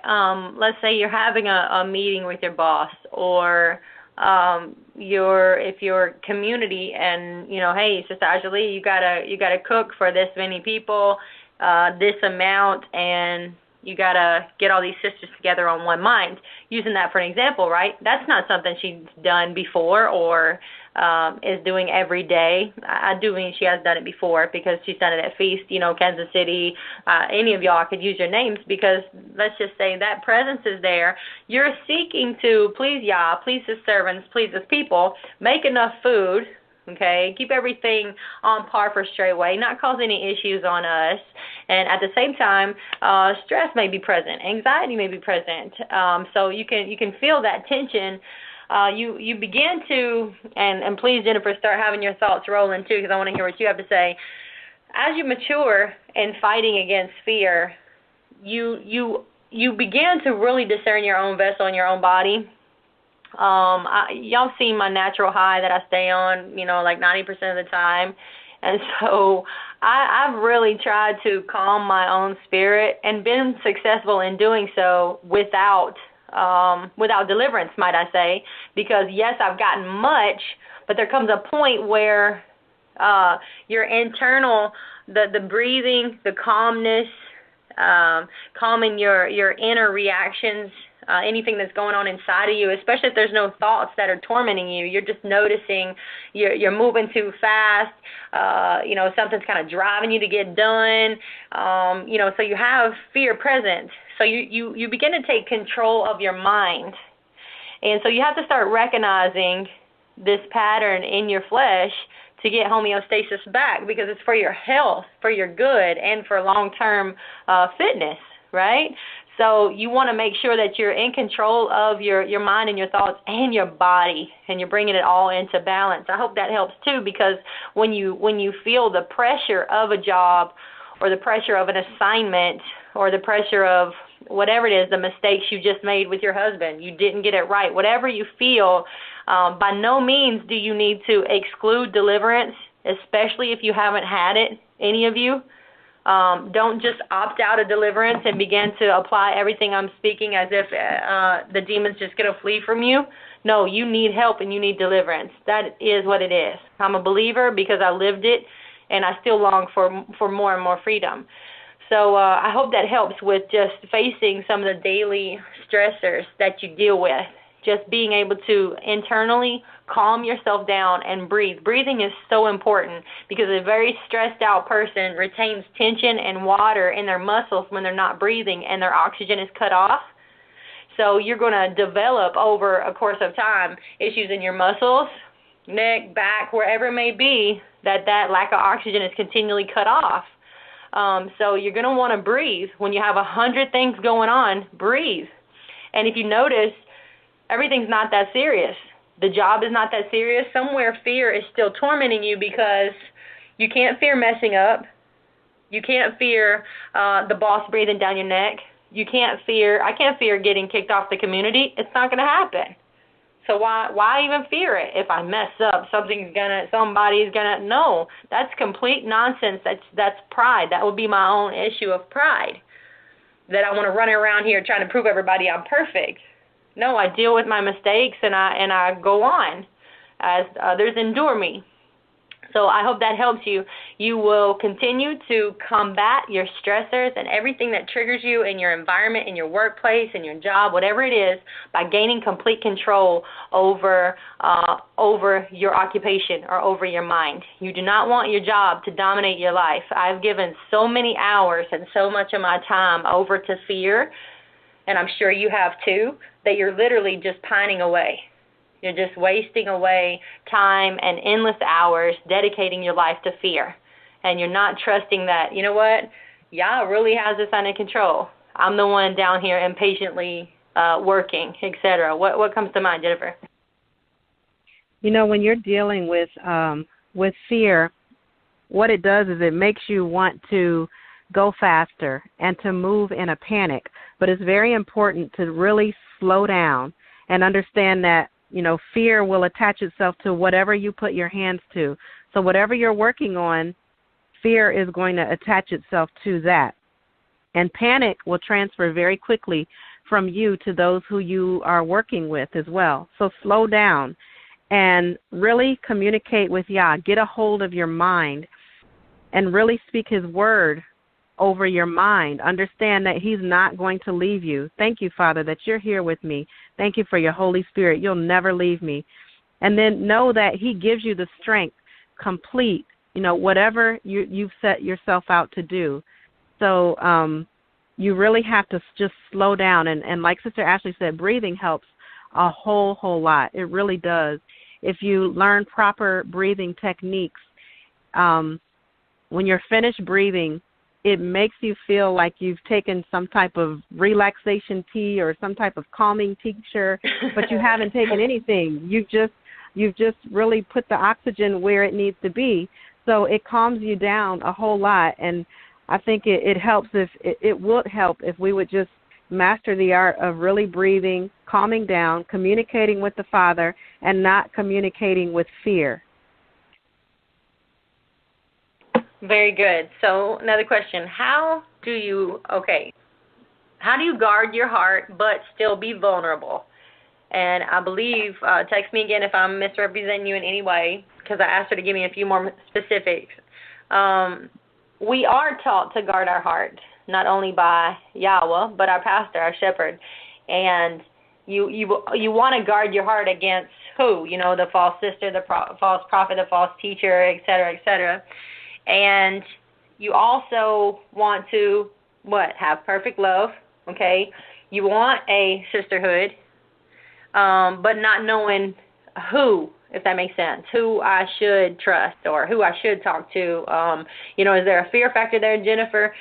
Let's say you're having a meeting with your boss, or if your community, and hey, Sister Ajali, you gotta cook for this many people, this amount, and you got to get all these sisters together on one mind. Using that for an example, right? That's not something she's done before or is doing every day. I do mean she has done it before, because she's done it at Feast, Kansas City. Any of y'all could use your names, because let's just say that presence is there. You're seeking to please Yah, please His servants, please His people, make enough food, okay, keep everything on par for Straitway, not cause any issues on us. And at the same time, stress may be present, anxiety may be present. So you can feel that tension. You begin to, and please, Jennifer, start having your thoughts rolling too, because I want to hear what you have to say. As you mature in fighting against fear, you begin to really discern your own vessel and your own body. Y'all seen my natural high that I stay on, like 90% of the time. And so I've really tried to calm my own spirit, and been successful in doing so without deliverance, might I say, because yes, I've gotten much, but there comes a point where your internal, the breathing, the calmness, calming your inner reactions, anything that's going on inside of you, especially if there's no thoughts that are tormenting you. You're just noticing you're moving too fast. Something's kind of driving you to get done. So you have fear present. So you begin to take control of your mind. And so you have to start recognizing this pattern in your flesh to get homeostasis back, because it's for your health, for your good, and for long-term fitness, right? So you want to make sure that you're in control of your mind and your thoughts and your body, and you're bringing it all into balance. I hope that helps too, because when you feel the pressure of a job, or the pressure of an assignment, or the pressure of whatever it is, the mistakes you just made with your husband, you didn't get it right, whatever you feel, by no means do you need to exclude deliverance, especially if you haven't had it, any of you. Don't just opt out of deliverance and begin to apply everything I'm speaking as if the demon's just going to flee from you. No, you need help and you need deliverance. That is what it is. I'm a believer because I lived it, and I still long for more and more freedom. So I hope that helps with just facing some of the daily stressors that you deal with. Just being able to internally calm yourself down and breathe. Breathing is so important, because a very stressed out person retains tension and water in their muscles when they're not breathing and their oxygen is cut off. So you're going to develop over a course of time issues in your muscles, neck, back, wherever it may be, that lack of oxygen is continually cut off. So you're going to want to breathe. When you have 100 things going on, breathe. And if you notice, everything's not that serious. The job is not that serious. Somewhere fear is still tormenting you, because you can't fear messing up. You can't fear the boss breathing down your neck. I can't fear getting kicked off the community. It's not going to happen. So why even fear it? If I mess up, somebody's gonna. No, that's complete nonsense. That's pride. That would be my own issue of pride, that I want to run around here trying to prove everybody I'm perfect. No, I deal with my mistakes and I go on as others endure me. So I hope that helps you. You will continue to combat your stressors and everything that triggers you in your environment, in your workplace, in your job, whatever it is, by gaining complete control over your occupation or over your mind. You do not want your job to dominate your life. I've given so many hours and so much of my time over to fear, and I'm sure you have too, that you're literally just pining away. You're just wasting away time and endless hours dedicating your life to fear. And you're not trusting that, you know what, Yah really has this under control. I'm the one down here impatiently working, etc. What comes to mind, Jennifer? You know, when you're dealing with fear, what it does is it makes you want to go faster and to move in a panic. But it's very important to really slow down and understand that, you know, fear will attach itself to whatever you put your hands to. So whatever you're working on, fear is going to attach itself to that. And panic will transfer very quickly from you to those who you are working with as well. So slow down and really communicate with Yah. Get a hold of your mind and really speak His word over your mind. Understand that He's not going to leave you. Thank you, Father, that you're here with me. Thank you for your Holy Spirit. You'll never leave me. And then know that He gives you the strength, complete, you know, whatever you've set yourself out to do. So you really have to just slow down. And like Sister Ashley said, breathing helps a whole lot. It really does. If you learn proper breathing techniques, when you're finished breathing, it makes you feel like you've taken some type of relaxation tea or some type of calming tincture, but you haven't taken anything. You've just really put the oxygen where it needs to be. So it calms you down a whole lot. And I think it helps it would help if we would just master the art of really breathing, calming down, communicating with the Father, and not communicating with fear. Very good. So another question, how do you guard your heart but still be vulnerable? And I believe, text me again if I'm misrepresenting you in any way, because I asked her to give me a few more specifics. We are taught to guard our heart, not only by Yahweh, but our pastor, our shepherd. And you want to guard your heart against who? You know, the false sister, the false prophet, the false teacher, et cetera, et cetera. And you also want to, have perfect love, okay? You want a sisterhood. but not knowing who, if that makes sense, who I should trust or who I should talk to. Is there a fear factor there, Jennifer?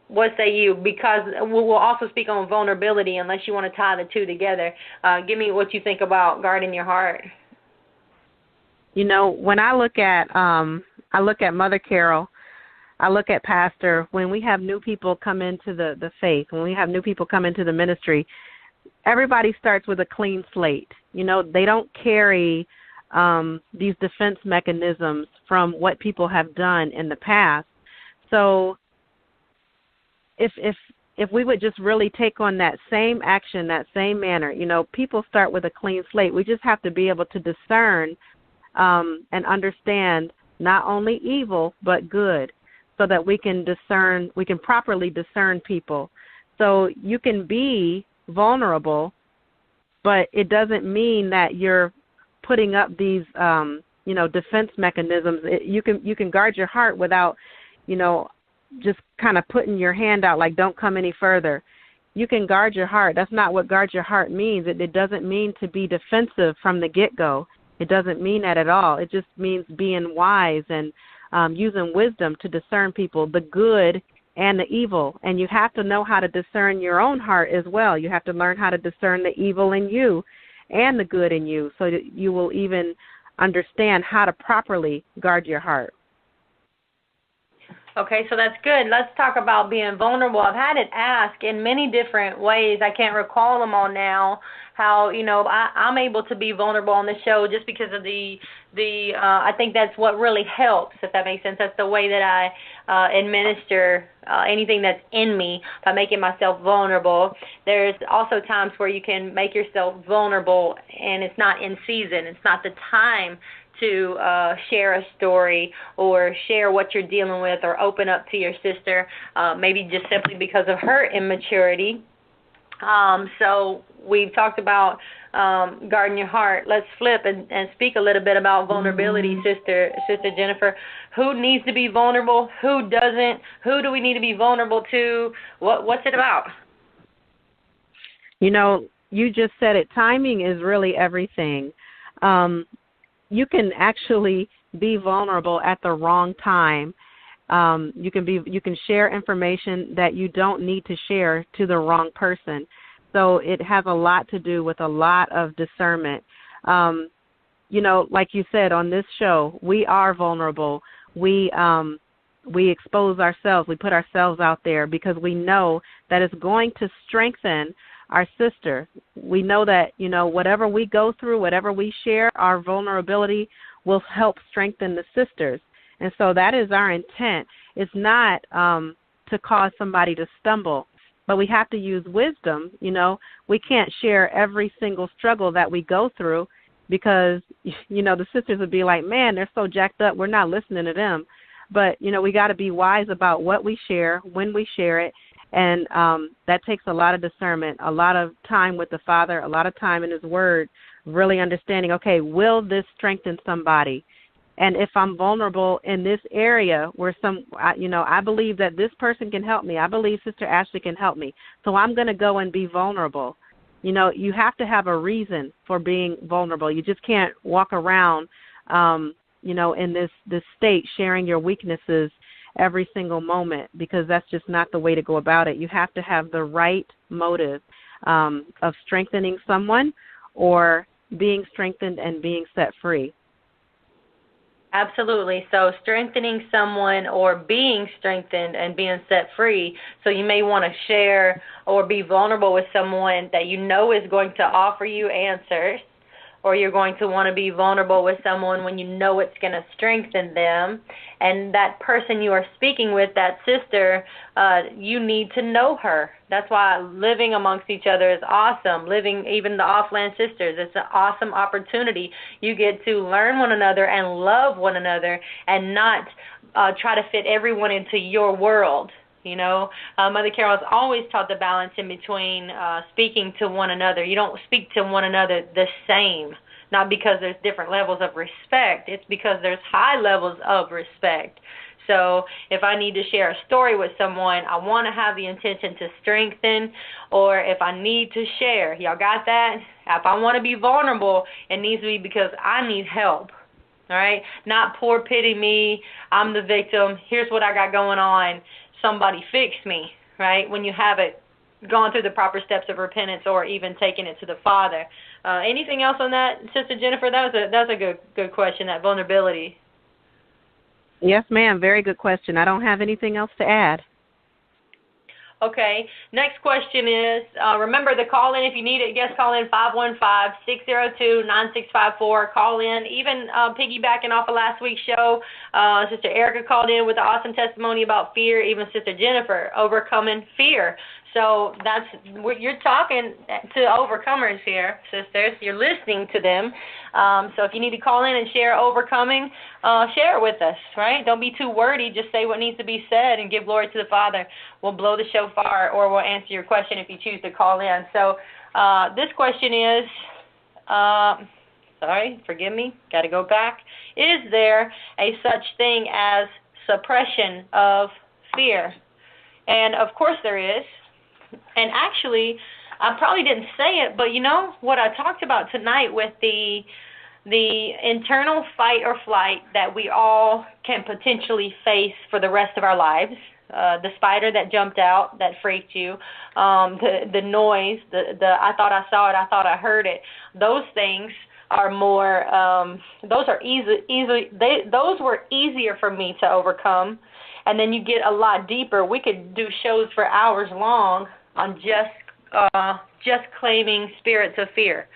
What say you? Because we'll also speak on vulnerability unless you want to tie the two together. Give me what you think about guarding your heart. When I look at Mother Carol, I look at Pastor, when we have new people come into the faith, when we have new people come into the ministry, everybody starts with a clean slate. They don't carry these defense mechanisms from what people have done in the past. So if we would just really take on that same action, that same manner, people start with a clean slate. We just have to be able to discern and understand not only evil but good, so that we can properly discern people. So you can be vulnerable, but it doesn't mean that you're putting up these defense mechanisms. You can guard your heart without just kind of putting your hand out like don't come any further. You can guard your heart. That's not what guard your heart means. It doesn't mean to be defensive from the get-go. It doesn't mean that at all. It just means being wise and using wisdom to discern people, the good and the evil. And you have to know how to discern your own heart as well. You have to learn how to discern the evil in you and the good in you, so that you will even understand how to properly guard your heart. Okay, so that's good. Let's talk about being vulnerable. I've had it asked in many different ways. I can't recall them all now. How I'm able to be vulnerable on the show just because of I think that's what really helps, if that makes sense. That's the way that I administer anything that's in me by making myself vulnerable. There's also times where you can make yourself vulnerable and it's not in season. It's not the time to share a story or share what you're dealing with or open up to your sister, maybe just simply because of her immaturity. So we've talked about guarding your heart. Let's flip and speak a little bit about vulnerability, Sister Jennifer. Who needs to be vulnerable? Who doesn't? Who do we need to be vulnerable to? What's it about? You just said it. Timing is really everything. You can actually be vulnerable at the wrong time. You can share information that you don't need to share to the wrong person. So it has a lot to do with a lot of discernment. Like you said, on this show, we are vulnerable. We expose ourselves. We put ourselves out there because we know that it's going to strengthen our sister. We know that, whatever we go through, whatever we share, our vulnerability will help strengthen the sisters. And so that is our intent. It's not to cause somebody to stumble, but we have to use wisdom. We can't share every single struggle that we go through because, the sisters would be like, man, they're so jacked up, we're not listening to them. But, we got to be wise about what we share, when we share it, and that takes a lot of discernment, a lot of time with the Father, a lot of time in His Word, really understanding, okay, will this strengthen somebody? And if I'm vulnerable in this area where I believe that this person can help me, I believe Sister Ashley can help me, so I'm going to go and be vulnerable. You have to have a reason for being vulnerable. You just can't walk around, in this state sharing your weaknesses every single moment, because that's just not the way to go about it. You have to have the right motive of strengthening someone or being strengthened and being set free. Absolutely. So strengthening someone or being strengthened and being set free. So you may want to share or be vulnerable with someone that is going to offer you answers, or you're going to want to be vulnerable with someone when it's going to strengthen them. And that person you are speaking with, that sister, you need to know her. That's why living amongst each other is awesome. Living, even the offland sisters, it's an awesome opportunity. You get to learn one another and love one another and not try to fit everyone into your world. Mother Carol has always taught the balance in between speaking to one another. You don't speak to one another the same, not because there's different levels of respect. It's because there's high levels of respect. So if I need to share a story with someone, I want to have the intention to strengthen, or if I need to share, y'all got that? If I want to be vulnerable, it needs to be because I need help, all right? Not poor pity me, I'm the victim, here's what I got going on, somebody fix me, right? When you haven't gone through the proper steps of repentance or even taken it to the Father. Anything else on that, Sister Jennifer? That was a good question, that vulnerability. Yes, ma'am. Very good question. I don't have anything else to add. Okay. Next question is, remember the call-in if you need it. Guest call-in 515-602-9654. Call in. Even piggybacking off of last week's show, Sister Erica called in with an awesome testimony about fear. Even Sister Jennifer, overcoming fear. So you're talking to overcomers here, sisters. You're listening to them. So if you need to call in and share overcoming, share it with us, right? Don't be too wordy. Just say what needs to be said and give glory to the Father. We'll blow the shofar, or we'll answer your question if you choose to call in. So this question is, sorry, forgive me, got to go back. Is there a such thing as suppression of fear? And of course there is. And actually, I probably didn't say it, but you know what I talked about tonight with the internal fight or flight that we all can potentially face for the rest of our lives. The spider that jumped out that freaked you, the noise, the I thought I saw it, I thought I heard it. Those things are more. Those are those were easier for me to overcome. And then you get a lot deeper. We could do shows for hours long on just claiming spirits of fear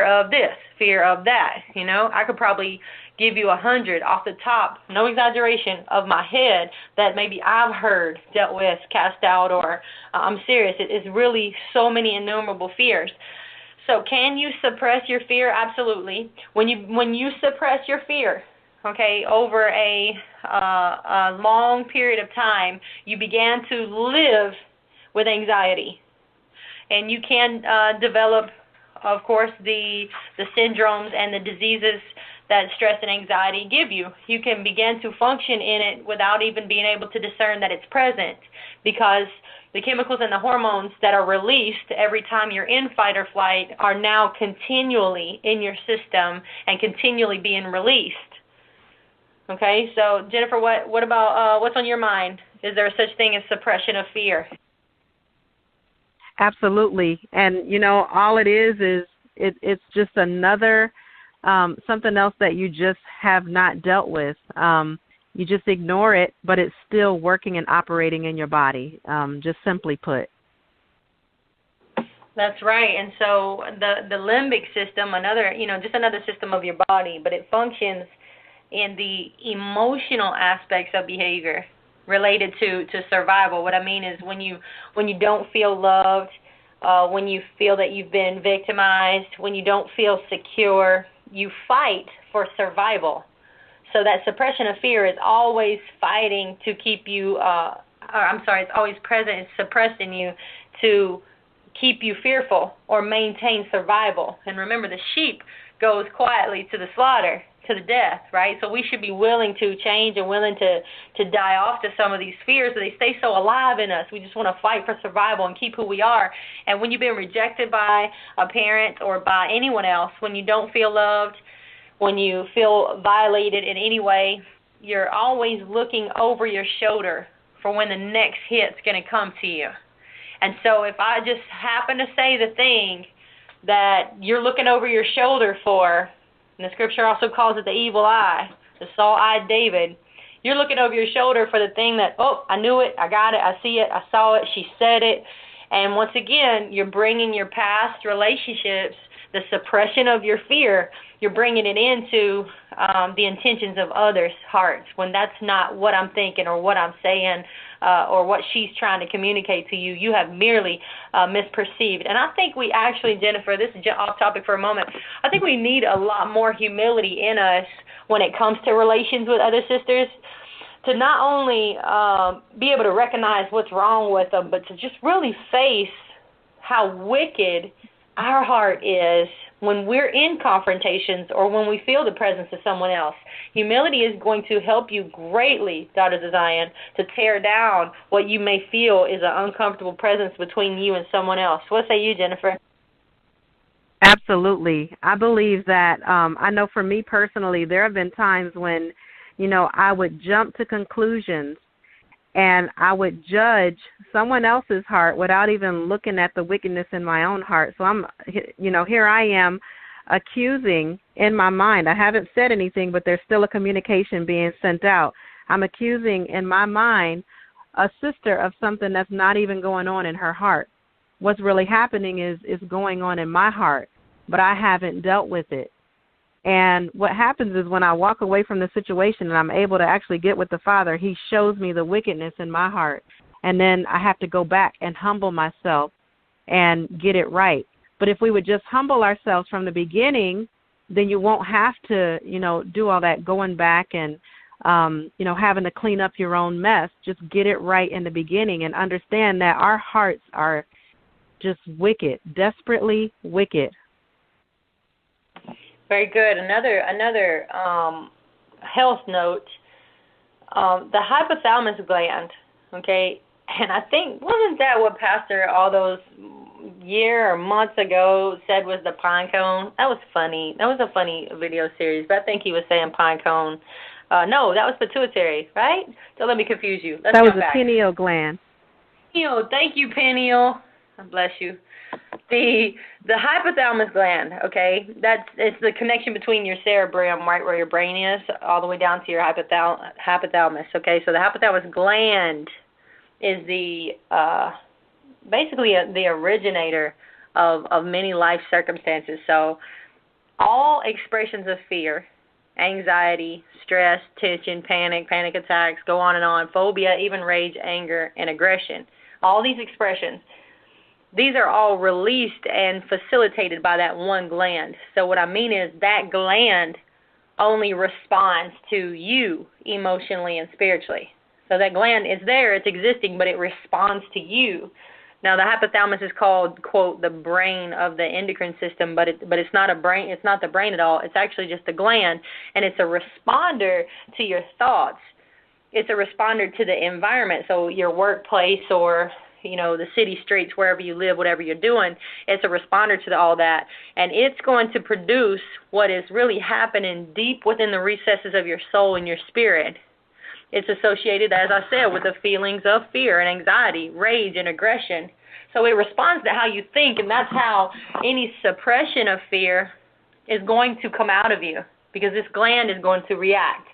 of this, fear of that. You know, I could probably give you 100 off the top, no exaggeration, of my head that maybe I've heard, dealt with, cast out, or I'm serious. It is really so many innumerable fears. So can you suppress your fear? Absolutely. When you suppress your fear, okay, over a long period of time, you began to live with anxiety. And you can develop, of course, the syndromes and the diseases that stress and anxiety give you. You can begin to function in it without even being able to discern that it's present, because the chemicals and the hormones that are released every time you're in fight or flight are now continually in your system and continually being released. Okay, so Jennifer, what about what's on your mind? Is there such thing as suppression of fear? Absolutely, and you know, all it is it's just another something else that you just have not dealt with. You just ignore it, but it's still working and operating in your body. Just simply put. That's right, and so the limbic system, just another system of your body, but it functions in the emotional aspects of behavior related to survival. What I mean is when you don't feel loved, when you feel that you've been victimized, when you don't feel secure, you fight for survival. So that suppression of fear is always fighting to keep you, it's always present, it's suppressed in you to keep you fearful or maintain survival. And remember, the sheep goes quietly to the slaughter, to the death, right? So we should be willing to change and willing to die off to some of these fears, but they stay so alive in us. We just want to fight for survival and keep who we are. And when you've been rejected by a parent or by anyone else, when you don't feel loved, when you feel violated in any way, you're always looking over your shoulder for when the next hit's going to come to you. And so if I just happen to say the thing that you're looking over your shoulder for, and the scripture also calls it the evil eye, the saw-eyed David, you're looking over your shoulder for the thing that, I knew it, I got it, I see it, I saw it, she said it. And once again, you're bringing your past relationships, the suppression of your fear, you're bringing it into the intentions of others' hearts when that's not what I'm thinking or what I'm saying or what she's trying to communicate to you. You have merely misperceived. And I think we actually, Jennifer, this is off topic for a moment, I think we need a lot more humility in us when it comes to relations with other sisters, to not only be able to recognize what's wrong with them, but to just really face how wicked our heart is when we're in confrontations or when we feel the presence of someone else. Humility is going to help you greatly, daughters of Zion, to tear down what you may feel is an uncomfortable presence between you and someone else. What say you, Jennifer? Absolutely. I believe that, I know for me personally, there have been times when, I would jump to conclusions and I would judge someone else's heart without even looking at the wickedness in my own heart. So I'm, here I am accusing in my mind. I haven't said anything, but there's still a communication being sent out. I'm accusing in my mind a sister of something that's not even going on in her heart. What's really happening is going on in my heart, but I haven't dealt with it. And what happens is when I walk away from the situation and I'm able to actually get with the Father, He shows me the wickedness in my heart. And then I have to go back and humble myself and get it right. But if we would just humble ourselves from the beginning, then you won't have to, do all that going back and, having to clean up your own mess. Just get it right in the beginning and understand that our hearts are just wicked, desperately wicked. Very good. Another health note, the hypothalamus gland, okay, and I think, wasn't that what Pastor all those year or months ago said was the pine cone? That was funny. That was a funny video series, but I think he was saying pine cone. No, that was pituitary, right? Don't let me confuse you. Let's that was go a back. pineal gland. Pineal, thank you, pineal. Bless you. The hypothalamus gland, okay, it's the connection between your cerebrum, right where your brain is, all the way down to your hypothalamus, okay? So the hypothalamus gland is the basically the originator of many life circumstances. So all expressions of fear, anxiety, stress, tension, panic attacks, go on and on, phobia, even rage, anger, and aggression, all these expressions, these are all released and facilitated by that one gland. So what I mean is that gland only responds to you emotionally and spiritually. So that gland is there, it's existing, but it responds to you. Now the hypothalamus is called, quote, the brain of the endocrine system, but it's not a brain. It's not the brain at all. It's actually just a gland, and it's a responder to your thoughts. It's a responder to the environment. So your workplace or the city streets, wherever you live, whatever you're doing, it's a responder to all that. And it's going to produce what is really happening deep within the recesses of your soul and your spirit. It's associated, as I said, with the feelings of fear and anxiety, rage and aggression. So it responds to how you think, and that's how any suppression of fear is going to come out of you, because this gland is going to react.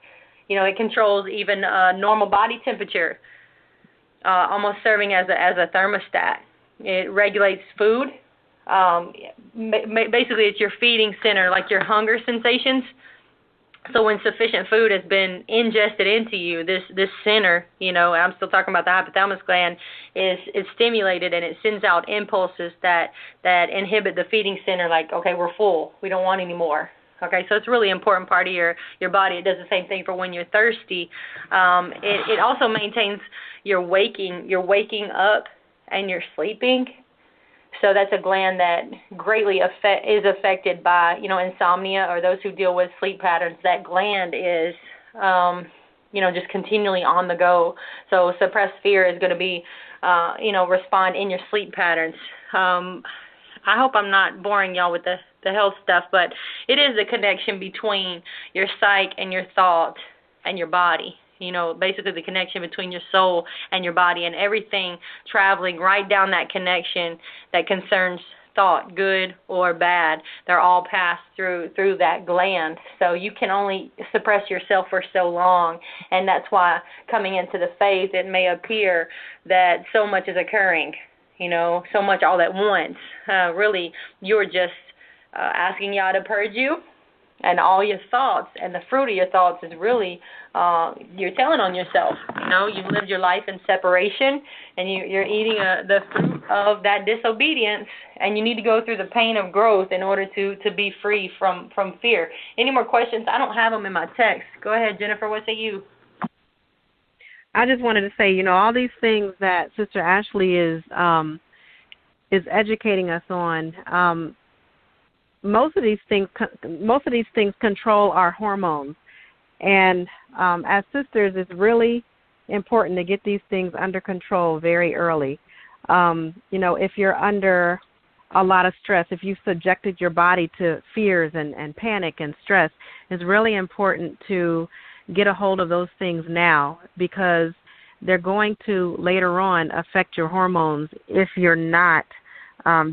It controls even normal body temperature. Almost serving as a thermostat. It regulates food. Basically, it's your feeding center, like your hunger sensations. So when sufficient food has been ingested into you, this center, I'm still talking about the hypothalamus gland, is stimulated, and it sends out impulses that inhibit the feeding center, like, okay, we're full, we don't want any more. Okay, so it's a really important part of your body. It does the same thing for when you're thirsty. It also maintains your waking up and your sleeping. So that's a gland that greatly is affected by, insomnia or those who deal with sleep patterns. That gland is, just continually on the go. So suppressed fear is going to be, respond in your sleep patterns. I hope I'm not boring y'all with the health stuff, but it is a connection between your psyche and your thought and your body. Basically the connection between your soul and your body, and everything traveling right down that connection that concerns thought, good or bad, they're all passed through that gland. So you can only suppress yourself for so long, and that's why coming into the faith, it may appear that so much is occurring, so much all at once. Really, you're just asking Yah to purge you, and all your thoughts, and the fruit of your thoughts is really, you're telling on yourself. You've lived your life in separation, and you're eating the fruit of that disobedience, and you need to go through the pain of growth in order to be free from fear. Any more questions? I don't have them in my text. Go ahead, Jennifer. What say you? I just wanted to say, all these things that Sister Ashley is educating us on, most of these things control our hormones. And as sisters, it's really important to get these things under control very early. If you're under a lot of stress, if you've subjected your body to fears and panic and stress, it's really important to get a hold of those things now, because they're going to later on affect your hormones if you're not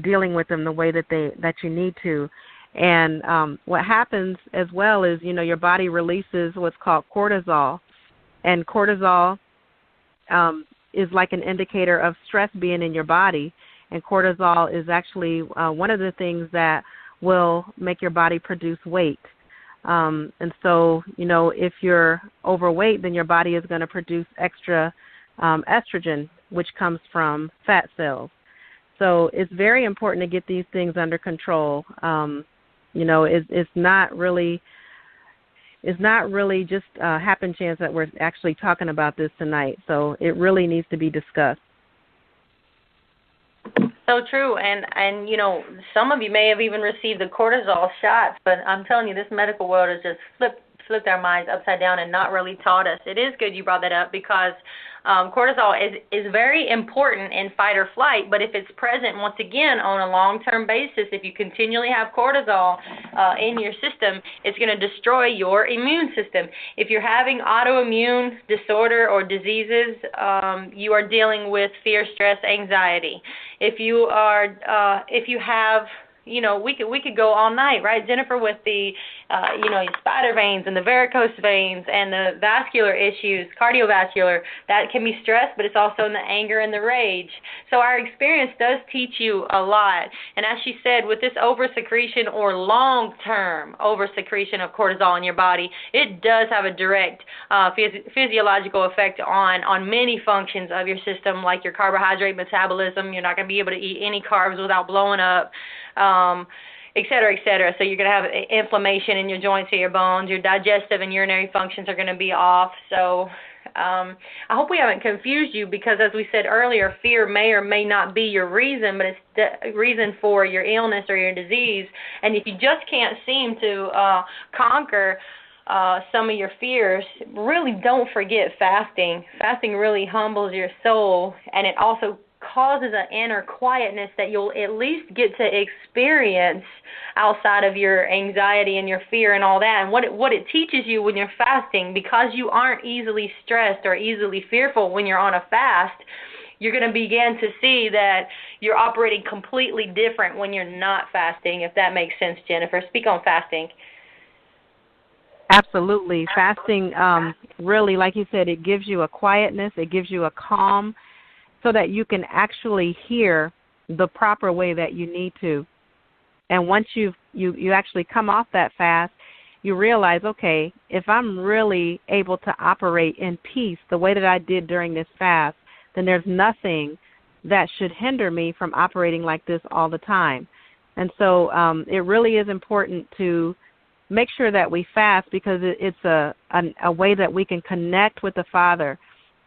dealing with them the way that you need to. And what happens as well is, your body releases what's called cortisol, and cortisol is like an indicator of stress being in your body. And cortisol is actually one of the things that will make your body produce weight. And so, if you're overweight, then your body is going to produce extra estrogen, which comes from fat cells. So it's very important to get these things under control. It's not really just happen chance that we're actually talking about this tonight. So it really needs to be discussed. So true, and some of you may have even received the cortisol shots, but I'm telling you, this medical world has just flipped our minds upside down and not really taught us. It is good you brought that up, because cortisol is very important in fight or flight, but if it's present, once again, on a long-term basis, if you continually have cortisol in your system, it's going to destroy your immune system. If you're having autoimmune disorder or diseases, you are dealing with fear, stress, anxiety. If you have, we could go all night, right, Jennifer, with the, your spider veins and the varicose veins and the vascular issues, cardiovascular. That can be stress, but it's also in the anger and the rage. So our experience does teach you a lot. And as she said, with this oversecretion or long-term oversecretion of cortisol in your body, it does have a direct physiological effect on many functions of your system, like your carbohydrate metabolism. You're not going to be able to eat any carbs without blowing up. Et cetera, et cetera. So you're going to have inflammation in your joints or your bones. Your digestive and urinary functions are going to be off. So I hope we haven't confused you, because as we said earlier, fear may or may not be your reason, but it's the reason for your illness or your disease. And if you just can't seem to conquer some of your fears, really don't forget fasting. Fasting really humbles your soul, and it also causes an inner quietness that you'll at least get to experience outside of your anxiety and your fear and all that. And what it teaches you when you're fasting, because you aren't easily stressed or easily fearful when you're on a fast, you're going to begin to see that you're operating completely different when you're not fasting, if that makes sense, Jennifer. Speak on fasting. Absolutely. Fasting, really, like you said, it gives you a quietness, it gives you a calm, so that you can actually hear the proper way that you need to. And once you actually come off that fast, you realize, okay, if I'm really able to operate in peace the way that I did during this fast, then there's nothing that should hinder me from operating like this all the time. And so it really is important to make sure that we fast, because it's a way that we can connect with the Father.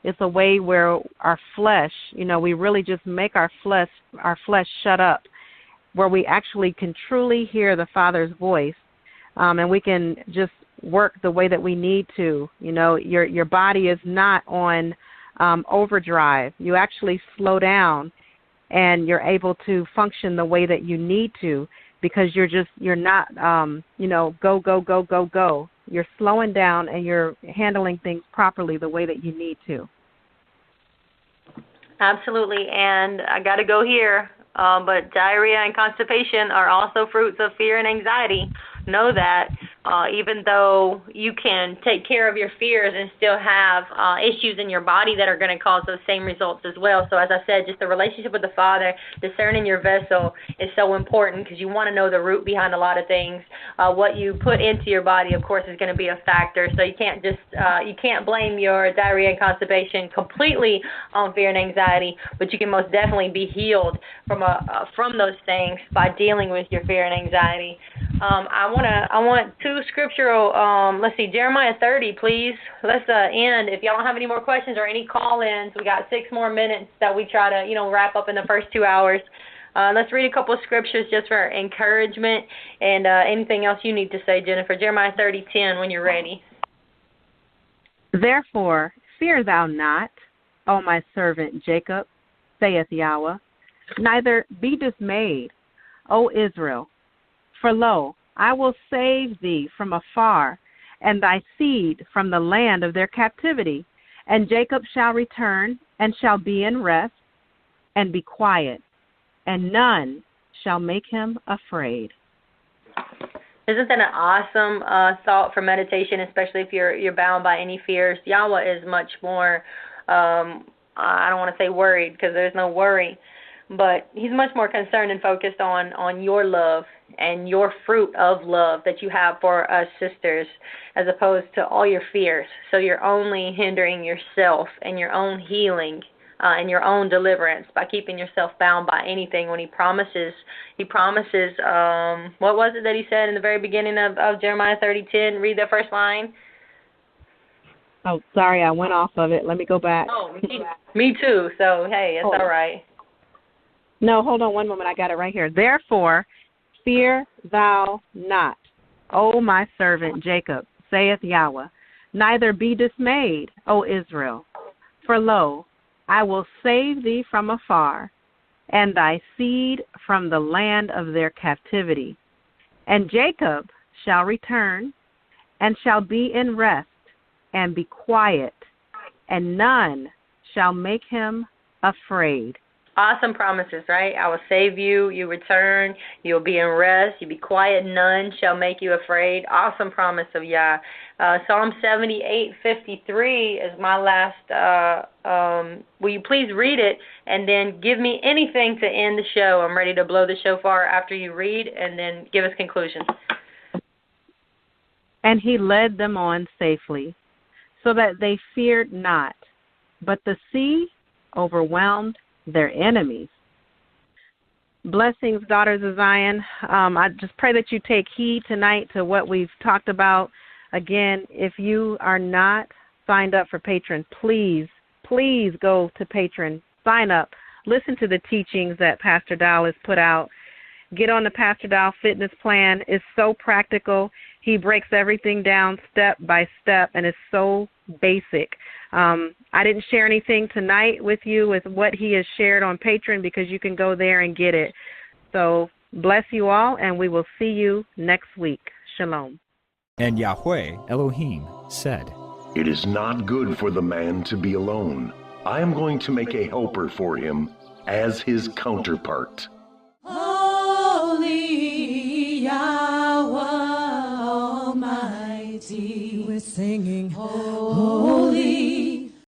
It's a way where our flesh, we really just make our flesh shut up, where we actually can truly hear the Father's voice, and we can just work the way that we need to. Your body is not on overdrive. You actually slow down, and you're able to function the way that you need to, because you're not go. You're slowing down, and you're handling things properly the way that you need to. Absolutely, and I got to go here, but diarrhea and constipation are also fruits of fear and anxiety. Know that. Even though you can take care of your fears and still have issues in your body that are going to cause those same results as well. So as I said, just the relationship with the Father, discerning your vessel is so important, because you want to know the root behind a lot of things. What you put into your body, of course, is going to be a factor. So you can't just you can't blame your diarrhea and constipation completely on fear and anxiety, but you can most definitely be healed from those things by dealing with your fear and anxiety. I want two scriptural, let's see, Jeremiah 30, please. Let's end. If y'all don't have any more questions or any call-ins, we got 6 more minutes that we try to, wrap up in the first 2 hours. Let's read a couple of scriptures just for encouragement, and anything else you need to say, Jennifer. Jeremiah 30:10 when you're ready. Therefore, fear thou not, O my servant Jacob, saith Yahweh, neither be dismayed, O Israel. For lo, I will save thee from afar, and thy seed from the land of their captivity. And Jacob shall return, and shall be in rest, and be quiet, and none shall make him afraid. Isn't that an awesome thought for meditation, especially if you're bound by any fears? Yahweh is much more, I don't want to say worried because there's no worry, but he's much more concerned and focused on your love and your fruit of love that you have for us sisters, as opposed to all your fears. So you're only hindering yourself and your own healing and your own deliverance by keeping yourself bound by anything. When he promises, what was it that he said in the very beginning of Jeremiah 30:10? Read that first line. Oh, sorry, I went off of it. Let me go back. Oh, me too. So, hey, it's all right. No, hold on one moment. I got it right here. Therefore, fear thou not, O my servant Jacob, saith Yahweh, neither be dismayed, O Israel. For lo, I will save thee from afar, and thy seed from the land of their captivity. And Jacob shall return, and shall be in rest, and be quiet, and none shall make him afraid. Awesome promises, right? I will save you, you return, you'll be in rest, you'll be quiet, none shall make you afraid. Awesome promise of Yah. Psalm 78:53 is my last. Will you please read it and then give me anything to end the show? I'm ready to blow the shofar after you read, and then give us conclusion. And he led them on safely, so that they feared not, but the sea overwhelmed their enemies. Blessings, daughters of Zion. I just pray that you take heed tonight to what we've talked about. Again, if you are not signed up for Patreon, please go to Patreon. Sign up. Listen to the teachings that Pastor Dow has put out. Get on the Pastor Dow fitness plan. It's so practical. He breaks everything down step by step, and it's so basic. I didn't share anything tonight with you with what he has shared on Patreon, because you can go there and get it. So bless you all, and we will see you next week. Shalom. And Yahweh Elohim said, It is not good for the man to be alone. I am going to make a helper for him as his counterpart. Holy Yahweh Almighty, we're singing holy.